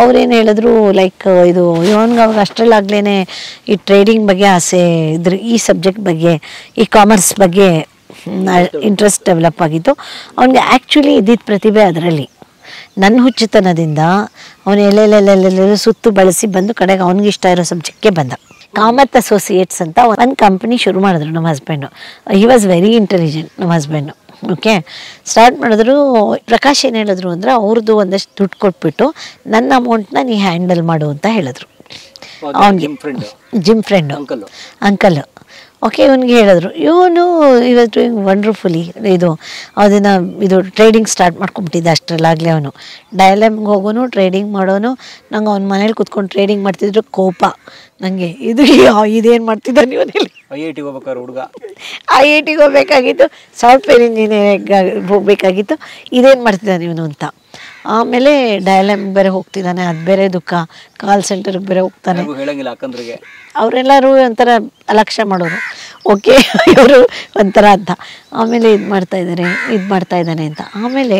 ಅವ್ರೇನು ಹೇಳಿದ್ರು, ಲೈಕ್ ಇದು ಇವನ್ಗೆ ಅವಾಗ ಅಷ್ಟರಲ್ಲಾಗ್ಲೇ ಈ ಟ್ರೇಡಿಂಗ್ ಬಗ್ಗೆ ಆಸೆ, ಈ ಸಬ್ಜೆಕ್ಟ್ ಬಗ್ಗೆ, ಈ ಕಾಮರ್ಸ್ ಬಗ್ಗೆ ಇಂಟ್ರೆಸ್ಟ್ ಡೆವಲಪ್ ಆಗಿತ್ತು. ಅವನಿಗೆ ಆ್ಯಕ್ಚುಲಿ ಇದ್ದಿದ್ದ ಪ್ರತಿಭೆ ಅದರಲ್ಲಿ. ನನ್ನ ಹುಚ್ಚುತನದಿಂದ ಅವನು ಎಲ್ಲೆಲ್ಲೆಲ್ಲೆಲ್ಲೆಲ್ಲೂ ಸುತ್ತು ಬಳಸಿ ಬಂದು ಕಡೆಗೆ ಅವನಿಗೆ ಇಷ್ಟ ಇರೋ ಸಬ್ಜೆಕ್ಟ್ಗೆ ಬಂದ. ಕಾಮತ್ ಅಸೋಸಿಯೇಟ್ಸ್ ಅಂತ ಒಂದು ಕಂಪ್ನಿ ಶುರು ಮಾಡಿದ್ರು ನಮ್ಮ husband. He was very intelligent ನಮ್ಮ ಹಸ್ಬೆಂಡು. ಓಕೆ, ಸ್ಟಾರ್ಟ್ ಮಾಡಿದ್ರು. ಪ್ರಕಾಶ್ ಏನು ಹೇಳಿದ್ರು ಅಂದರೆ, ಅವ್ರದ್ದು ಒಂದಷ್ಟು ದುಡ್ಡು ಕೊಟ್ಬಿಟ್ಟು ನನ್ನ ಅಮೌಂಟ್ನ ನೀ ಹ್ಯಾಂಡಲ್ ಮಾಡು ಅಂತ ಹೇಳಿದ್ರು. ಅವನಿಗೆ ಜಿಮ್ ಫ್ರೆಂಡು ಅಂಕಲ್. ಓಕೆ, ಇವನಿಗೆ ಹೇಳಿದ್ರು. Was doing wonderfully. ಇದು ಟ್ರೇಡಿಂಗ್ ಸ್ಟಾರ್ಟ್ ಮಾಡ್ಕೊಂಬಿಟ್ಟಿದ್ದೆ ಅಷ್ಟರಲ್ಲಾಗಲೇ. ಅವನು ಡಯಲ್-ಎಮ್ಗೆ ಹೋಗೋನು, ಟ್ರೇಡಿಂಗ್ ಮಾಡೋನು. ನಂಗೆ ಅವ್ನ ಮನೇಲಿ ಕೂತ್ಕೊಂಡು ಟ್ರೇಡಿಂಗ್ ಮಾಡ್ತಿದ್ರು ಕೋಪ ನನಗೆ. ಇದೇನು ಮಾಡ್ತಿದ್ದಾನೆ ಇವನಲ್ಲಿ. IIT ಹೋಗ್ಬೇಕಾಗಿತ್ತು, ಸಾಫ್ಟ್ವೇರ್ ಇಂಜಿನಿಯರಿಂಗ್ ಹೋಗ್ಬೇಕಾಗಿತ್ತು, ಇದೇನು ಮಾಡ್ತಿದ್ದಾನೆ ಇವನು ಅಂತ. ಆಮೇಲೆ ಡಯಲ್-ಎಮ್ ಬೇರೆ ಹೋಗ್ತಿದ್ದಾನೆ, ಅದು ಬೇರೆ ದುಃಖ. ಕಾಲ್ ಸೆಂಟರ್ಗೆ ಬೇರೆ ಹೋಗ್ತಾನೆ. ಅವರೆಲ್ಲರೂ ಒಂಥರ ಅಲಕ್ಷ್ಯ ಮಾಡೋರು. ಓಕೆ, ಇವರು ಒಂಥರ ಅಂತ. ಆಮೇಲೆ ಇದು ಮಾಡ್ತಾ ಇದ್ದಾನೆ ಅಂತ. ಆಮೇಲೆ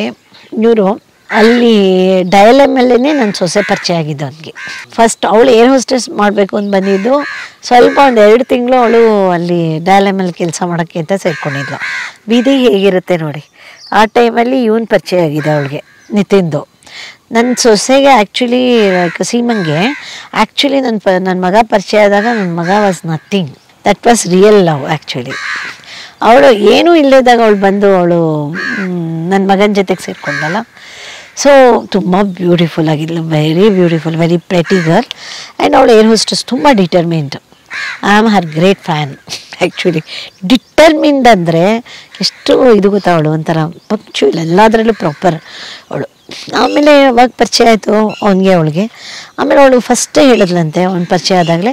ಇವರು ಅಲ್ಲಿ ಡಯಲ್-ಎಮ್ಮಲ್ಲೇ ನನ್ನ ಸೊಸೆ ಪರಿಚಯ ಆಗಿದ್ದು ಅವನಿಗೆ. ಫಸ್ಟ್ ಅವಳು ಏರ್ ಹೋಸ್ಟೆಸ್ ಮಾಡಬೇಕು ಅಂತ ಬಂದಿದ್ದು. ಸ್ವಲ್ಪ ಒಂದು 2 ತಿಂಗಳು ಅವಳು ಅಲ್ಲಿ ಡಯಲ್-ಎಮ್ಮಲ್ಲಿ ಕೆಲಸ ಮಾಡೋಕ್ಕೆ ಅಂತ ಸೇರ್ಕೊಂಡಿದ್ಲು. ಬೀದಿ ಹೇಗಿರುತ್ತೆ ನೋಡಿ, ಆ ಟೈಮಲ್ಲಿ ಇವನು ಪರಿಚಯ ಆಗಿದೆ ಅವಳಿಗೆ, ನಿತಿನ್ದು. ನನ್ನ ಸೊಸೆಗೆ ಆ್ಯಕ್ಚುಲಿ ಸೀಮಂಗೆ ಆ್ಯಕ್ಚುಲಿ ನನ್ನ ಮಗ ಪರಿಚಯ ಆದಾಗ ನನ್ನ ಮಗ was nothing. That was real love actually. ಅವಳು ಏನೂ ಇಲ್ಲದಾಗ ಅವಳು ನನ್ನ ಮಗನ ಜೊತೆಗೆ ಸೇರ್ಕೊಂಡಲ್ಲ. ಸೊ ತುಂಬ ಬ್ಯೂಟಿಫುಲ್ ಆಗಿದ್ಲು, very beautiful, very pretty girl. And ಅವಳು ಏರ್ ಹೋಸ್ಟೆಸ್, ತುಂಬ determined. I am her great fan actually. Determined ಅಂದರೆ ಎಷ್ಟು ಇದು ಗೊತ್ತಾ, ಅವಳು ಒಂಥರ ಪಂಕ್ಚುಯಲ್, ಎಲ್ಲದರಲ್ಲೂ ಪ್ರಾಪರ್ ಅವಳು. ಆಮೇಲೆ ಅವಾಗ ಪರಿಚಯ ಆಯಿತು ಅವಳಿಗೆ. ಆಮೇಲೆ ಅವಳು ಫಸ್ಟೇ ಹೇಳಿದ್ಲಂತೆ ಅವ್ನು ಪರಿಚಯ ಆದಾಗಲೇ,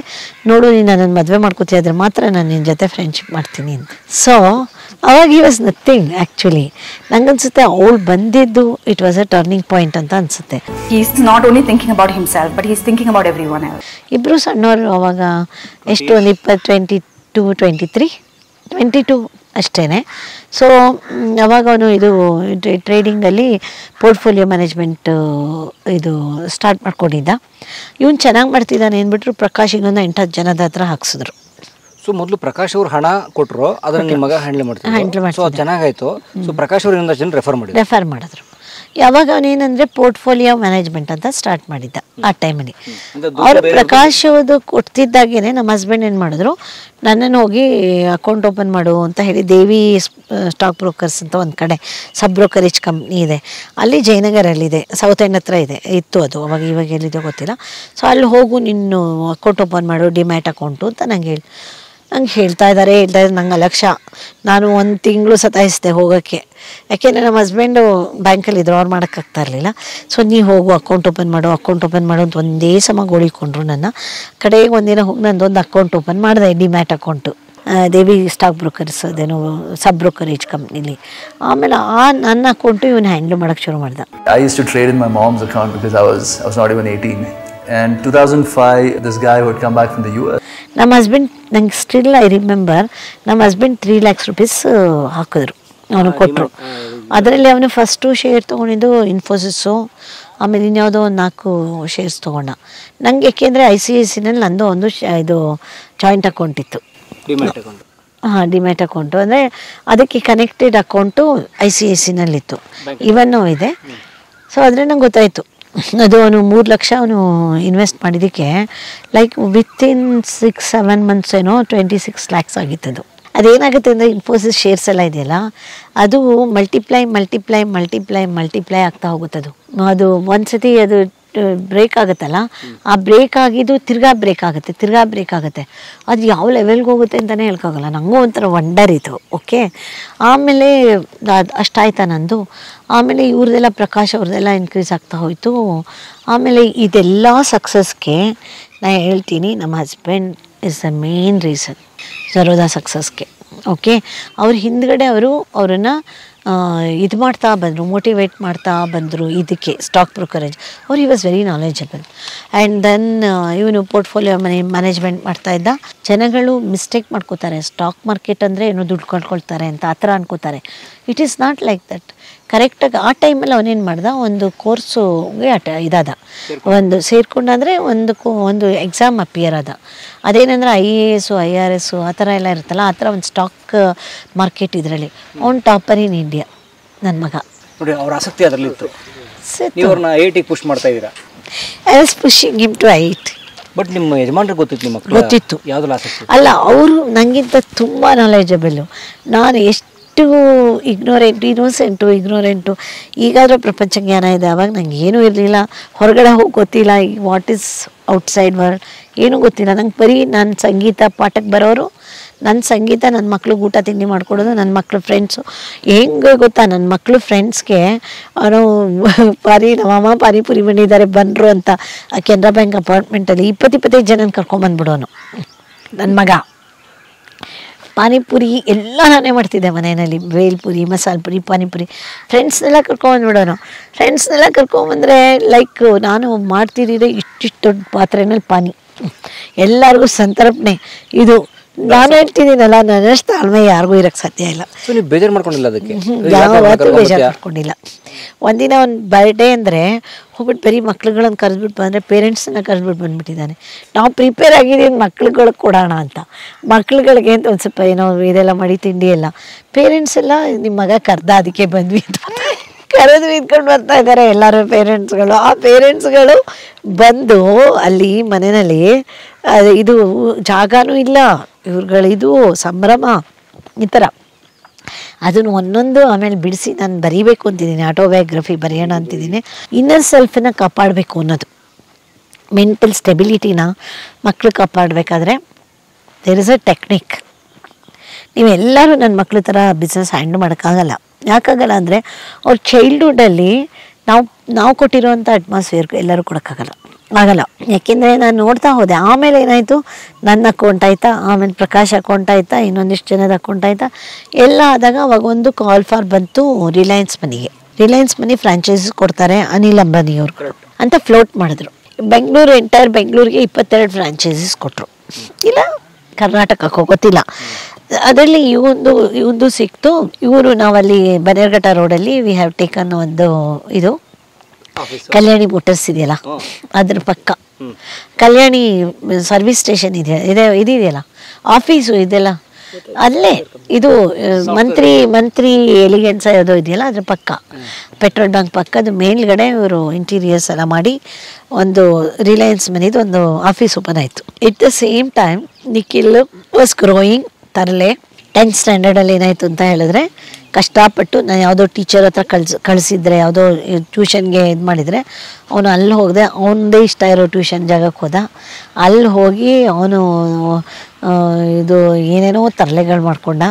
ನೋಡು ನೀನು ನನ್ನನ್ನು ಮದುವೆ ಮಾಡ್ಕೋತಿದ್ರೆ ಮಾತ್ರ ನಾನು ನಿನ್ನ ಜೊತೆ ಫ್ರೆಂಡ್ಶಿಪ್ ಮಾಡ್ತೀನಿ ಅಂತ. ಸೊ ಅವಾಗ ಹಿ ವಾಸ್ ನಥಿಂಗ್ ಆ್ಯಕ್ಚುಲಿ. ನಂಗನ್ಸುತ್ತೆ ಅವಳು ಬಂದಿದ್ದು it was a turning point ಅಂತ ಅನಿಸುತ್ತೆ. ಇಬ್ಬರು ಸಣ್ಣವರು ಅವಾಗ. ಎಷ್ಟು, ಒಂದು 22, 23, 22 ಅಷ್ಟೇ. ಸೊ ಅವಾಗ ಅವನು ಇದು ಟ್ರೇಡಿಂಗಲ್ಲಿ ಪೋರ್ಟ್ಫೋಲಿಯೋ ಮ್ಯಾನೇಜ್ಮೆಂಟ್ ಇದು ಸ್ಟಾರ್ಟ್ ಮಾಡ್ಕೊಂಡಿದ್ದ. ಇವನು ಚೆನ್ನಾಗಿ ಮಾಡ್ತಿದ್ದಾನೆ ಅಂದ್ಬಿಟ್ರು ಪ್ರಕಾಶ್ ಇನ್ನೊಂದು 8-10 ಜನದ ಹತ್ರ ಹಾಕ್ಸಿದ್ರು. ಸೊ ಮೊದಲು ಪ್ರಕಾಶ್ ಅವ್ರು ಹಣ ಕೊಟ್ಟರು, ಅದನ್ನ ನಿಮ್ಮ ಮಗ ಹ್ಯಾಂಡಲ್ ಮಾಡ್ತಿದ್ರು. ಸೊ ಅದು ಚೆನ್ನಾಗಾಯ್ತು. ಸೊ ಪ್ರಕಾಶ್ ಅವ್ರು ಇನ್ನೊಂದು ಜನ ರೆಫರ್ ಮಾಡಿದ್ರು. ಯಾವಾಗ ಅವನೇನಂದರೆ ಪೋರ್ಟ್ಫೋಲಿಯೋ ಮ್ಯಾನೇಜ್ಮೆಂಟ್ ಅಂತ ಸ್ಟಾರ್ಟ್ ಮಾಡಿದ್ದ ಆ ಟೈಮಲ್ಲಿ. ಅವರು ಪ್ರಕಾಶ್ ಅದು ಕೊಡ್ತಿದ್ದಾಗೇನೆ ನಮ್ಮ ಹಸ್ಬೆಂಡ್ ಏನು ಮಾಡಿದ್ರು, ನನ್ನನ್ನು ಹೋಗಿ ಅಕೌಂಟ್ ಓಪನ್ ಮಾಡು ಅಂತ ಹೇಳಿ ದೇವಿ ಸ್ಟಾಕ್ ಬ್ರೋಕರ್ಸ್ ಅಂತ ಒಂದು ಕಡೆ ಸಬ್ ಬ್ರೋಕರೇಜ್ ಕಂಪ್ನಿ ಇದೆ, ಅಲ್ಲಿ ಜಯನಗರಲ್ಲಿದೆ, ಸೌತ್ ಎಂಡ್ ಹತ್ರ ಇತ್ತು ಅದು, ಇವಾಗ ಎಲ್ಲಿದೆ ಗೊತ್ತಿಲ್ಲ. ಸೊ ಅಲ್ಲಿ ಹೋಗು ನಿನ್ನು ಅಕೌಂಟ್ ಓಪನ್ ಮಾಡು, ಡಿಮ್ಯಾಟ್ ಅಕೌಂಟು ಅಂತ ನಂಗೆ ಹೇಳ್ತಾ ಇದ್ದಾರೆ. ನಂಗೆ ಲಕ್ಷ, ನಾನು 1 ತಿಂಗಳು ಸತಾಯಿಸಿದೆ ಹೋಗೋಕ್ಕೆ. ಯಾಕೆಂದರೆ ನಮ್ಮ ಹಸ್ಬೆಂಡು ಬ್ಯಾಂಕಲ್ಲಿದ್ದರು, ಅವ್ರು ಮಾಡೋಕ್ಕಾಗ್ತಾ ಇರಲಿಲ್ಲ. ಸೊ ನೀವು ಹೋಗು ಅಕೌಂಟ್ ಓಪನ್ ಮಾಡು ಅಂತ ಒಂದೇ ಸಮ ಗೋಳಿಕೊಂಡ್ರು ನನ್ನ. ಕಡೆಗೆ ಒಂದಿನ ಹೋಗಿ ನಂದೊಂದು ಅಕೌಂಟ್ ಓಪನ್ ಮಾಡಿದೆ, ಡಿಮ್ಯಾಟ್ ಅಕೌಂಟು ದೇವಿ ಸ್ಟಾಕ್ ಬ್ರೋಕರ್ಸ್ ಅದೇನೋ ಸಬ್ ಬ್ರೋಕರೇಜ್ ಕಂಪ್ನಿಲಿ. ಆಮೇಲೆ ನನ್ನ ಅಕೌಂಟು ಇವನು ಹ್ಯಾಂಡಲ್ ಮಾಡೋಕ್ಕೆ ಶುರು ಮಾಡ್ದೆ. I used to trade in my mom's account because I was not even 18. And 2005, this guy who had come back from the US. ನಮ್ಮ husband ನಂಗೆ still I remember, ನಮ್ಮ ಹಸ್ಬೆಂಡ್ 3 lakhs rupees ಹಾಕಿದ್ರು, ಅವನು ಕೊಟ್ಟರು. ಅದರಲ್ಲಿ ಅವನು ಫಸ್ಟು ಶೇರ್ ತೊಗೊಂಡಿದ್ದು ಇನ್ಫೋಸಿಸ್ಸು, ಆಮೇಲೆ ಇನ್ಯಾವುದೋ ಒಂದು 4 ಶೇರ್ಸ್ ತೊಗೊಂಡ. ನನಗೆ ಏಕೆಂದರೆ ICICI ನಂದು ಒಂದು ಇದು ಜಾಯಿಂಟ್ ಅಕೌಂಟ್ ಇತ್ತು, ಡಿಮ್ಯಾಟ್ ಅಕೌಂಟು. ಅಂದರೆ ಅದಕ್ಕೆ ಕನೆಕ್ಟೆಡ್ ಅಕೌಂಟು ICICIನಲ್ಲಿತ್ತು, ಇವನ್ನೂ ಇದೆ. ಸೊ ಆದರೆ ನಂಗೆ ಗೊತ್ತಾಯಿತು ಅದು ಅವನು 3 ಲಕ್ಷ ಅವನು ಇನ್ವೆಸ್ಟ್ ಮಾಡಿದ್ದಕ್ಕೆ ಲೈಕ್ ವಿತಿನ್ 6-7 months ಏನೋ 26 lakhs ಆಗಿತ್ತದು. ಅದೇನಾಗುತ್ತೆ ಅಂದರೆ ಇನ್ಫೋಸಿಸ್ ಶೇರ್ಸ್ ಎಲ್ಲ ಇದೆಯಲ್ಲ, ಅದು ಮಲ್ಟಿಪ್ಲೈ ಆಗ್ತಾ ಹೋಗುತ್ತದು. ಅದು ಒಂದ್ಸತಿ ಅದು ಬ್ರೇಕ್ ಆಗುತ್ತಲ್ಲ, ಆ ಬ್ರೇಕ್ ಆಗಿದ್ದು ತಿರ್ಗಾ ಬ್ರೇಕ್ ಆಗುತ್ತೆ. ಅದು ಯಾವ ಲೆವೆಲ್ಗೆ ಹೋಗುತ್ತೆ ಅಂತಲೇ ಹೇಳ್ಕೋಗಲ್ಲ. ನನಗೂ ಒಂಥರ ವಂಡರ್ ಇತ್ತು. ಓಕೆ, ಆಮೇಲೆ ಅಷ್ಟಾಯ್ತಾ ನಂದು. ಆಮೇಲೆ ಇವ್ರದ್ದೆಲ್ಲ ಪ್ರಕಾಶ್ ಅವ್ರದ್ದೆಲ್ಲ ಇನ್ಕ್ರೀಸ್ ಆಗ್ತಾ ಹೋಯಿತು. ಆಮೇಲೆ ಇದೆಲ್ಲ ಸಕ್ಸಸ್ಗೆ ನಾನು ಹೇಳ್ತೀನಿ, ನಮ್ಮ husband is the main reason Zerodha ಸಕ್ಸಸ್ಗೆ. ಓಕೆ, ಅವ್ರ ಹಿಂದ್ಗಡೆ ಅವರನ್ನು ಇದು ಮಾಡ್ತಾ ಬಂದರು, ಮೋಟಿವೇಟ್ ಮಾಡ್ತಾ ಬಂದರು ಇದಕ್ಕೆ stock brokerage. He was very knowledgeable. And then ಇವನು ಪೋರ್ಟ್ಫೋಲಿಯೋ ಮ್ಯಾನೇಜ್ಮೆಂಟ್ ಮಾಡ್ತಾಯಿದ್ದ. ಜನಗಳು ಮಿಸ್ಟೇಕ್ ಮಾಡ್ಕೋತಾರೆ, ಸ್ಟಾಕ್ ಮಾರ್ಕೆಟ್ ಅಂದರೆ ಏನೋ ದುಡ್ಡು ಕಳ್ಕೊಳ್ತಾರೆ ಅಂತ ಆ ಥರ ಅನ್ಕೋತಾರೆ. It is not like that. ಕರೆಕ್ಟಾಗಿ ಆ ಟೈಮಲ್ಲಿ ಅವನೇನು ಮಾಡ್ದ, ಒಂದು ಕೋರ್ಸುಗೆ ಇದಾದ, ಒಂದು ಸೇರಿಕೊಂಡಂದರೆ ಒಂದು ಎಕ್ಸಾಮ್ ಅಪಿಯರ್ ಆದ. ಅದೇನೆಂದರೆ IAS IRS ಆ ಥರ ಎಲ್ಲ ಇರುತ್ತಲ್ಲ, ಆ ಥರ ಒಂದು ಸ್ಟಾಕ್ ಮಾರ್ಕೆಟ್ ಇದರಲ್ಲಿ ಅವ್ನು ಟಾಪರ್ ಇನ್ ಇಂಡಿಯಾ ನನ್ನ ಮಗ. ನೋಡಿ, ಅವ್ರ ಆಸಕ್ತಿ ಅದರಲ್ಲಿ ಇತ್ತು. ನೀವು ಅವ್ರನ್ನ 8ಗೆ ಪುಷ್ ಮಾಡ್ತಾ ಇದ್ದೀರಾ. I was pushing him to 8. But ನಿಮ್ಮ ಯಜಮಾನ್ರಿಗೆ ಗೊತ್ತಿತ್ತು, ನಿಮ್ಮ ಮಕ್ಕಳು ಗೊತ್ತಿತ್ತು. ಯಾವುದಲ್ಲ ಆಸಕ್ತಿ ಅಲ್ಲ, ಅವರು ನನಗಿಂತ ತುಂಬ ನಾಲೆಜಬಲ್ಲು. ನಾನು ಎಷ್ಟು ಇಗ್ನೋರೆಂಟು. ಈಗಾದರೂ ಪ್ರಪಂಚ ಜ್ಞಾನ ಇದೆ, ಆವಾಗ ನಂಗೆ ಏನೂ ಇರಲಿಲ್ಲ. ಹೊರಗಡೆ ಹೋಗಿ ಗೊತ್ತಿಲ್ಲ, ವಾಟ್ ಈಸ್ ಔಟ್ಸೈಡ್ ವರ್ಲ್ಡ್ ಏನೂ ಗೊತ್ತಿಲ್ಲ. ನಂಗೆ ಬರೀ ನನ್ನ ಸಂಗೀತ ಪಾಠಕ್ಕೆ ಬರೋರು, ನನ್ನ ಸಂಗೀತ, ನನ್ನ ಮಕ್ಳಿಗೆ ಊಟ ತಿಂಡಿ ಮಾಡ್ಕೊಡೋದು, ನನ್ನ ಮಕ್ಳು ಫ್ರೆಂಡ್ಸು. ಹೆಂಗೆ ಗೊತ್ತಾ, ನನ್ನ ಮಕ್ಕಳು ಫ್ರೆಂಡ್ಸ್ಗೆ ನಮ್ಮಮ್ಮ ಪಾನಿಪುರಿ ಬಂದಿದ್ದಾರೆ ಬಂದರು ಅಂತ ಕೆನರಾ ಬ್ಯಾಂಕ್ ಅಪಾರ್ಟ್ಮೆಂಟಲ್ಲಿ 20-25 ಜನನ ಕರ್ಕೊಂಬಂದ್ಬಿಡೋನು ನನ್ನ ಮಗ. ಪಾನಿಪುರಿ ಎಲ್ಲ ನಾನೇ ಮಾಡ್ತಿದ್ದೆ ಮನೆಯಲ್ಲಿ, ಬೇಲ್ಪುರಿ, ಮಸಾಲೆ ಪುರಿ, ಪಾನಿಪುರಿ. ಫ್ರೆಂಡ್ಸ್ನೆಲ್ಲ ಕರ್ಕೊಂಬಂದರೆ ಲೈಕ್ ನಾನು ಮಾಡ್ತಿದ್ದೆ ಇಷ್ಟಿಷ್ಟು ದೊಡ್ಡ ಪಾತ್ರೆನಲ್ಲಿ ಪಾನಿ, ಎಲ್ಲರಿಗೂ ಸಂತರ್ಪಣೆ. ಇದು ನಾನು ಹೇಳ್ತಿದ್ದೀನಲ್ಲ, ನನ್ನಷ್ಟು ತಾಳ್ಮೆ ಯಾರಿಗೂ ಇರೋಕ್ಕೆ ಸಾಧ್ಯ ಇಲ್ಲ. ನೀವು ಬೇಜಾರು ಮಾಡ್ಕೊಂಡಿಲ್ಲ ಅದಕ್ಕೆ? ಯಾವತ್ತೂ ಬೇಜಾರು ಮಾಡ್ಕೊಂಡಿಲ್ಲ. ಒಂದಿನ ಒಂದು ಬರ್ಡೇ ಅಂದರೆ ಹೋಗ್ಬಿಟ್ಟು ಬರೀ ಮಕ್ಳುಗಳನ್ನು ಕರೆದ್ಬಿಟ್ಟು ಬಂದರೆ ಪೇರೆಂಟ್ಸನ್ನ ಕರೆದ್ಬಿಟ್ಟು ಬಂದುಬಿಟ್ಟಿದ್ದಾನೆ. ನಾವು ಪ್ರಿಪೇರ್ ಆಗಿದ್ದೀವಿ ಮಕ್ಳುಗಳಿಗೆ ಕೊಡೋಣ ಅಂತ, ಮಕ್ಳುಗಳಿಗೆ ಅಂತ ಒಂದು ಸ್ವಲ್ಪ ಏನೋ ಇದೆಲ್ಲ ಮಾಡಿ ತಿಂಡಿ ಎಲ್ಲ. ಪೇರೆಂಟ್ಸ್ ಎಲ್ಲ ನಿಮ್ಮ ಮಗ ಕರೆದ ಅದಕ್ಕೆ ಬಂದ್ವಿ ಅಂತ ಕರೆದು ಇದ್ಕೊಂಡು ಬರ್ತಾ ಇದ್ದಾರೆ ಎಲ್ಲರೂ ಪೇರೆಂಟ್ಸ್ಗಳು. ಆ ಪೇರೆಂಟ್ಸ್ಗಳು ಬಂದು ಅಲ್ಲಿ ಮನೆಯಲ್ಲಿ ಇದು ಜಾಗನೂ ಇಲ್ಲ, ಇವ್ರುಗಳಿದು ಸಂಭ್ರಮ ಈ ಥರ. ಅದನ್ನು ಒಂದೊಂದು ಆಮೇಲೆ ಬಿಡಿಸಿ ನಾನು ಬರೀಬೇಕು ಅಂತಿದ್ದೀನಿ, ಆಟೋಬಯೋಗ್ರಫಿ ಬರೆಯೋಣ ಅಂತಿದ್ದೀನಿ. ಇನ್ನರ್ ಸೆಲ್ಫನ್ನ ಕಾಪಾಡಬೇಕು ಅನ್ನೋದು, ಮೆಂಟಲ್ ಸ್ಟೆಬಿಲಿಟಿನ ಮಕ್ಕಳು ಕಾಪಾಡಬೇಕಾದ್ರೆ ದೇರ್ ಇಸ್ ಅ ಟೆಕ್ನಿಕ್. ನೀವೆಲ್ಲರೂ ನನ್ನ ಮಕ್ಳ ಥರ ಬಿಸ್ನೆಸ್ ಹ್ಯಾಂಡಲ್ ಮಾಡೋಕ್ಕಾಗಲ್ಲ. ಯಾಕಾಗಲ್ಲ ಅಂದರೆ ಅವ್ರ ಚೈಲ್ಡ್ಹುಡ್ಡಲ್ಲಿ ನಾವು ಕೊಟ್ಟಿರೋವಂಥ ಅಟ್ಮಾಸ್ಫಿಯರ್ಗೂ ಎಲ್ಲರೂ ಕೊಡೋಕ್ಕಾಗಲ್ಲ. ಯಾಕೆಂದರೆ ನಾನು ನೋಡ್ತಾ ಹೋದೆ. ಆಮೇಲೆ ಏನಾಯಿತು, ನನ್ನ ಅಕೌಂಟ್ ಆಯಿತಾ, ಆಮೇಲೆ ಪ್ರಕಾಶ್ ಅಕೌಂಟ್ ಆಯಿತಾ, ಇನ್ನೊಂದಿಷ್ಟು ಜನದ ಅಕೌಂಟ್ ಆಯಿತಾ, ಎಲ್ಲ ಆದಾಗ ಅವಾಗ ಒಂದು ಕಾಲ್ ಫಾರ್ ಬಂತು ರಿಲಯನ್ಸ್ ಮನಿಗೆ. ರಿಲಯನ್ಸ್ ಮನಿ ಫ್ರಾಂಚೈಸಸ್ ಕೊಡ್ತಾರೆ ಅನಿಲ್ ಅಂಬಾನಿಯವ್ರು ಅಂತ ಫ್ಲೋಟ್ ಮಾಡಿದ್ರು. ಬೆಂಗಳೂರಿಗೆ 22 ಫ್ರಾಂಚೈಸಸ್ ಕೊಟ್ಟರು. ಇಲ್ಲ ಕರ್ನಾಟಕಕ್ಕೋ ಗೊತ್ತಿಲ್ಲ. ಅದರಲ್ಲಿ ಇವಂದು ಸಿಕ್ತು. ಇವರು ನಾವಲ್ಲಿ ಬನ್ನೇರ್ಘಟ್ಟ ರೋಡಲ್ಲಿ ವಿ ಹ್ಯಾವ್ ಟೇಕನ್ ಒಂದು ಇದು ಕಲ್ಯಾಣಿ ಮೋಟರ್ಸ್ ಇದೆಯಲ್ಲ ಅದ್ರ ಪಕ್ಕ ಕಲ್ಯಾಣಿ ಸರ್ವಿಸ್ ಸ್ಟೇಷನ್ ಇದೆಯಲ್ಲ ಆಫೀಸು ಇದೆಲ್ಲ ಅಲ್ಲೇ ಇದು ಮಂತ್ರಿ ಎಲಿಗೆನ್ಸ್ ಯಾವುದೋ ಇದೆಯಲ್ಲ ಅದ್ರ ಪಕ್ಕ ಪೆಟ್ರೋಲ್ ಬಂಕ್ ಪಕ್ಕದ ಮೇಲ್ಗಡೆ ಇವರು ಇಂಟೀರಿಯರ್ಸ್ ಎಲ್ಲ ಮಾಡಿ ಒಂದು ರಿಲಯನ್ಸ್ ಮನೆದು ಒಂದು ಆಫೀಸ್ ಓಪನ್ ಆಯಿತು. At the same time Nikhil was growing ತರಲೆ. 10th ಸ್ಟ್ಯಾಂಡರ್ಡಲ್ಲಿ ಏನಾಯಿತು ಅಂತ ಹೇಳಿದ್ರೆ ಕಷ್ಟಪಟ್ಟು ನಾನು ಯಾವುದೋ ಟೀಚರ್ ಹತ್ರ ಕಳಿಸಿದ್ರೆ ಯಾವುದೋ ಟ್ಯೂಷನ್ಗೆ ಇದು ಮಾಡಿದರೆ ಅವನು ಅಲ್ಲಿ ಹೋಗದೆ ಅವನದೇ ಇಷ್ಟ ಇರೋ ಟ್ಯೂಷನ್ ಜಾಗಕ್ಕೆ ಹೋದ. ಅಲ್ಲಿ ಹೋಗಿ ಅವನು ಇದು ಏನೇನೋ ತರಲೆಗಳು ಮಾಡ್ಕೊಂಡ.